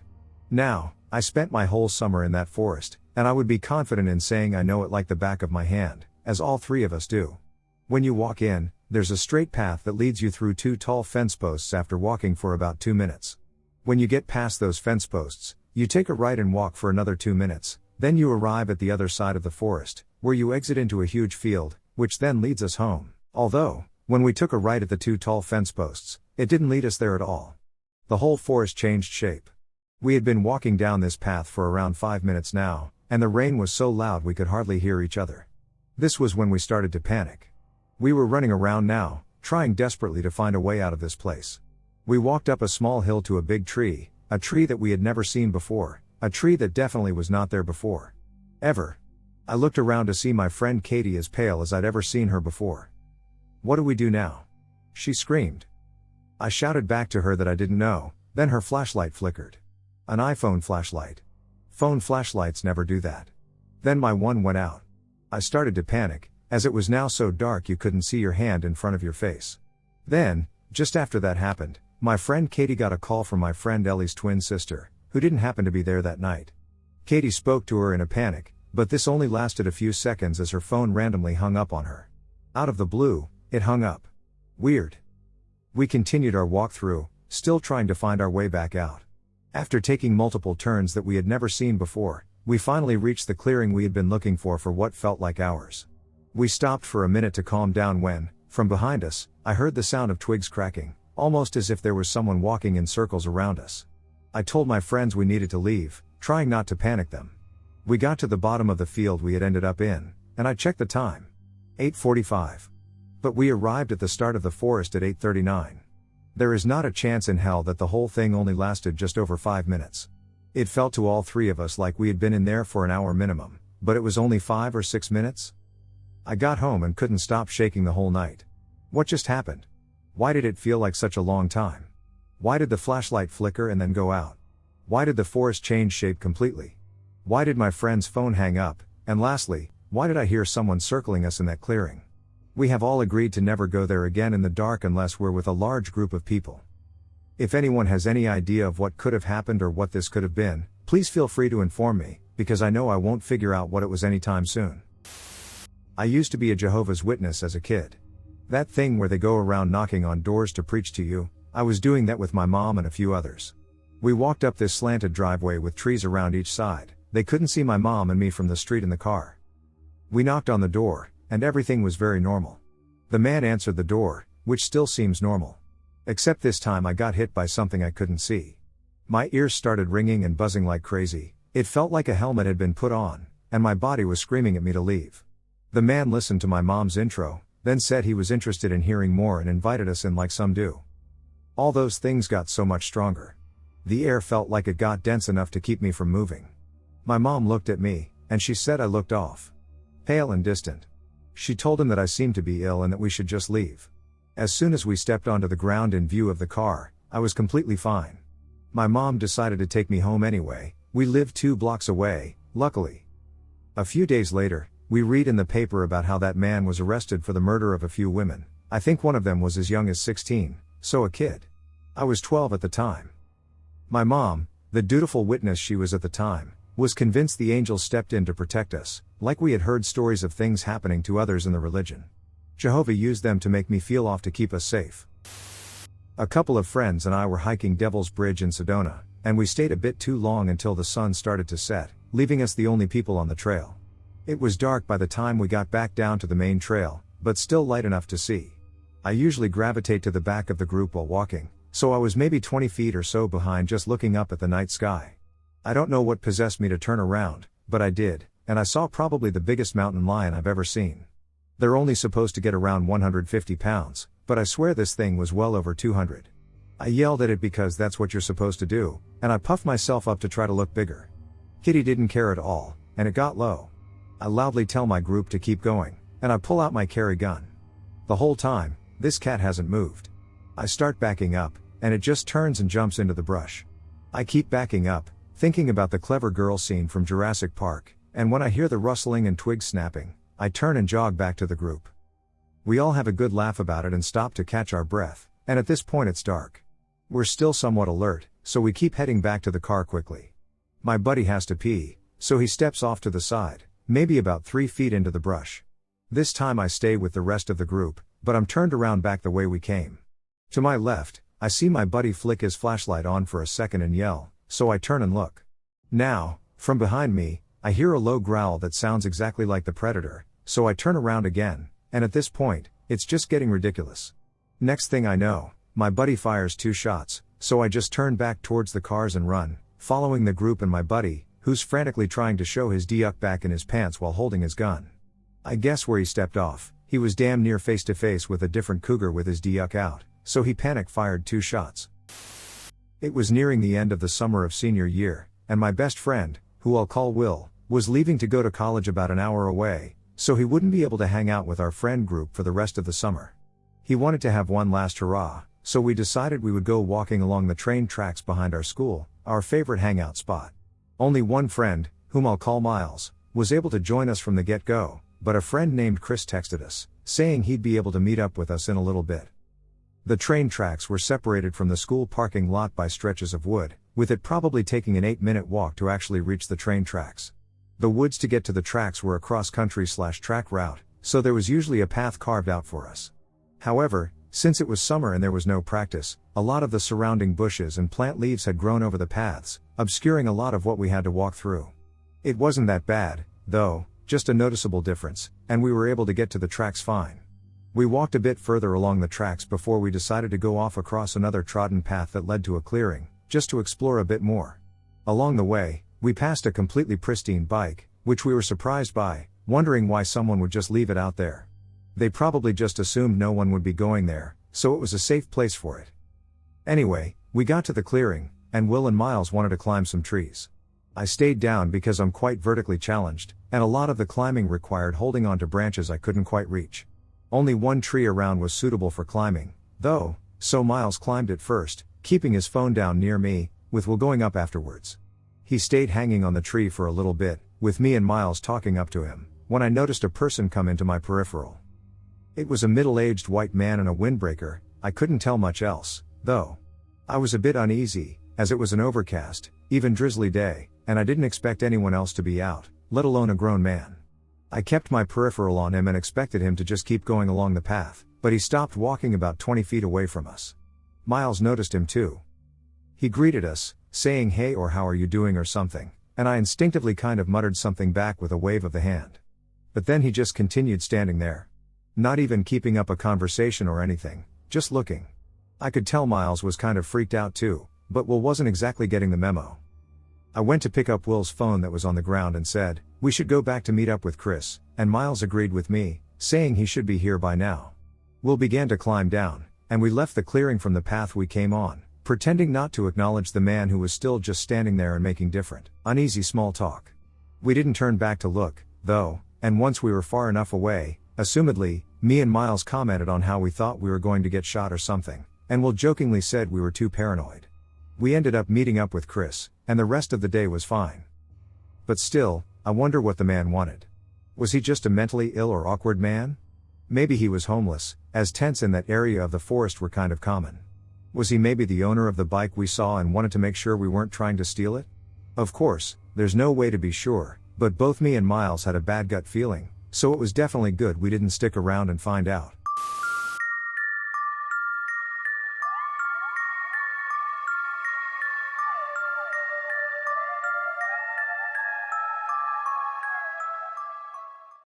Now, I spent my whole summer in that forest, and I would be confident in saying I know it like the back of my hand, as all 3 of us do. When you walk in, there's a straight path that leads you through 2 tall fence posts after walking for about 2 minutes. When you get past those fence posts, you take a right and walk for another 2 minutes, then you arrive at the other side of the forest, where you exit into a huge field, which then leads us home. Although, when we took a right at the 2 tall fence posts, it didn't lead us there at all. The whole forest changed shape. We had been walking down this path for around 5 minutes now, and the rain was so loud we could hardly hear each other. This was when we started to panic. We were running around now, trying desperately to find a way out of this place. We walked up a small hill to a big tree, a tree that we had never seen before, a tree that definitely was not there before. Ever. I looked around to see my friend Katie as pale as I'd ever seen her before. "What do we do now?" she screamed. I shouted back to her that I didn't know, then her flashlight flickered. An iPhone flashlight. Phone flashlights never do that. Then my one went out. I started to panic, as it was now so dark you couldn't see your hand in front of your face. Then, just after that happened, my friend Katie got a call from my friend Ellie's twin sister, who didn't happen to be there that night. Katie spoke to her in a panic, but this only lasted a few seconds as her phone randomly hung up on her. Out of the blue, it hung up. Weird. We continued our walk through, still trying to find our way back out. After taking multiple turns that we had never seen before, we finally reached the clearing we had been looking for what felt like hours. We stopped for a minute to calm down when, from behind us, I heard the sound of twigs cracking, almost as if there was someone walking in circles around us. I told my friends we needed to leave, trying not to panic them. We got to the bottom of the field we had ended up in, and I checked the time. 8:45. But we arrived at the start of the forest at 8:39. There is not a chance in hell that the whole thing only lasted just over 5 minutes. It felt to all 3 of us like we had been in there for an hour minimum, but it was only 5 or 6 minutes. I got home and couldn't stop shaking the whole night. What just happened? Why did it feel like such a long time? Why did the flashlight flicker and then go out? Why did the forest change shape completely? Why did my friend's phone hang up? And lastly, why did I hear someone circling us in that clearing? We have all agreed to never go there again in the dark unless we're with a large group of people. If anyone has any idea of what could have happened or what this could have been, please feel free to inform me, because I know I won't figure out what it was anytime soon. I used to be a Jehovah's Witness as a kid. That thing where they go around knocking on doors to preach to you, I was doing that with my mom and a few others. We walked up this slanted driveway with trees around each side. They couldn't see my mom and me from the street in the car. We knocked on the door, and everything was very normal. The man answered the door, which still seems normal. Except this time I got hit by something I couldn't see. My ears started ringing and buzzing like crazy. It felt like a helmet had been put on, and my body was screaming at me to leave. The man listened to my mom's intro, then said he was interested in hearing more and invited us in like some do. All those things got so much stronger. The air felt like it got dense enough to keep me from moving. My mom looked at me, and she said I looked off. Pale and distant. She told him that I seemed to be ill and that we should just leave. As soon as we stepped onto the ground in view of the car, I was completely fine. My mom decided to take me home anyway. We lived 2 blocks away, luckily. A few days later, we read in the paper about how that man was arrested for the murder of a few women. I think one of them was as young as 16, so a kid. I was 12 at the time. My mom, the dutiful witness she was at the time, was convinced the angels stepped in to protect us, like we had heard stories of things happening to others in the religion. Jehovah used them to make me feel off to keep us safe. A couple of friends and I were hiking Devil's Bridge in Sedona, and we stayed a bit too long until the sun started to set, leaving us the only people on the trail. It was dark by the time we got back down to the main trail, but still light enough to see. I usually gravitate to the back of the group while walking, so I was maybe 20 feet or so behind just looking up at the night sky. I don't know what possessed me to turn around, but I did, and I saw probably the biggest mountain lion I've ever seen. They're only supposed to get around 150 pounds, but I swear this thing was well over 200. I yelled at it because that's what you're supposed to do, and I puffed myself up to try to look bigger. Kitty didn't care at all, and it got low. I loudly tell my group to keep going, and I pull out my carry gun. The whole time, this cat hasn't moved. I start backing up, and it just turns and jumps into the brush. I keep backing up, thinking about the clever girl scene from Jurassic Park, and when I hear the rustling and twigs snapping, I turn and jog back to the group. We all have a good laugh about it and stop to catch our breath, and at this point it's dark. We're still somewhat alert, so we keep heading back to the car quickly. My buddy has to pee, so he steps off to the side, maybe about 3 feet into the brush. This time I stay with the rest of the group, but I'm turned around back the way we came. To my left, I see my buddy flick his flashlight on for a second and yell, so I turn and look. Now, from behind me, I hear a low growl that sounds exactly like the predator, so I turn around again, and at this point, it's just getting ridiculous. Next thing I know, my buddy fires 2 shots, so I just turn back towards the cars and run, following the group and my buddy, who's frantically trying to show his duck back in his pants while holding his gun. I guess where he stepped off, he was damn near face to face with a different cougar with his duck out, so he panic-fired 2 shots. It was nearing the end of the summer of senior year, and my best friend, who I'll call Will, was leaving to go to college about an hour away, so he wouldn't be able to hang out with our friend group for the rest of the summer. He wanted to have one last hurrah, so we decided we would go walking along the train tracks behind our school, our favorite hangout spot. Only one friend, whom I'll call Miles, was able to join us from the get-go, but a friend named Chris texted us, saying he'd be able to meet up with us in a little bit. The train tracks were separated from the school parking lot by stretches of wood, with it probably taking an 8-minute walk to actually reach the train tracks. The woods to get to the tracks were a cross-country/track route, so there was usually a path carved out for us. However, since it was summer and there was no practice, a lot of the surrounding bushes and plant leaves had grown over the paths, obscuring a lot of what we had to walk through. It wasn't that bad, though, just a noticeable difference, and we were able to get to the tracks fine. We walked a bit further along the tracks before we decided to go off across another trodden path that led to a clearing, just to explore a bit more. Along the way, we passed a completely pristine bike, which we were surprised by, wondering why someone would just leave it out there. They probably just assumed no one would be going there, so it was a safe place for it. Anyway, we got to the clearing, and Will and Miles wanted to climb some trees. I stayed down because I'm quite vertically challenged, and a lot of the climbing required holding onto branches I couldn't quite reach. Only one tree around was suitable for climbing, though, so Miles climbed it first, keeping his phone down near me, with Will going up afterwards. He stayed hanging on the tree for a little bit, with me and Miles talking up to him, when I noticed a person come into my peripheral. It was a middle-aged white man in a windbreaker. I couldn't tell much else, though. I was a bit uneasy, as it was an overcast, even drizzly day, and I didn't expect anyone else to be out, let alone a grown man. I kept my peripheral on him and expected him to just keep going along the path, but he stopped walking about 20 feet away from us. Miles noticed him too. He greeted us, saying hey or how are you doing or something, and I instinctively kind of muttered something back with a wave of the hand. But then he just continued standing there. Not even keeping up a conversation or anything, just looking. I could tell Miles was kind of freaked out too, but Will wasn't exactly getting the memo. I went to pick up Will's phone that was on the ground and said, we should go back to meet up with Chris, and Miles agreed with me, saying he should be here by now. Will began to climb down, and we left the clearing from the path we came on, pretending not to acknowledge the man who was still just standing there and making different, uneasy small talk. We didn't turn back to look, though, and once we were far enough away, assumedly, me and Miles commented on how we thought we were going to get shot or something, and Will jokingly said we were too paranoid. We ended up meeting up with Chris, and the rest of the day was fine. But still, I wonder what the man wanted. Was he just a mentally ill or awkward man? Maybe he was homeless, as tents in that area of the forest were kind of common. Was he maybe the owner of the bike we saw and wanted to make sure we weren't trying to steal it? Of course, there's no way to be sure, but both me and Miles had a bad gut feeling, so it was definitely good we didn't stick around and find out.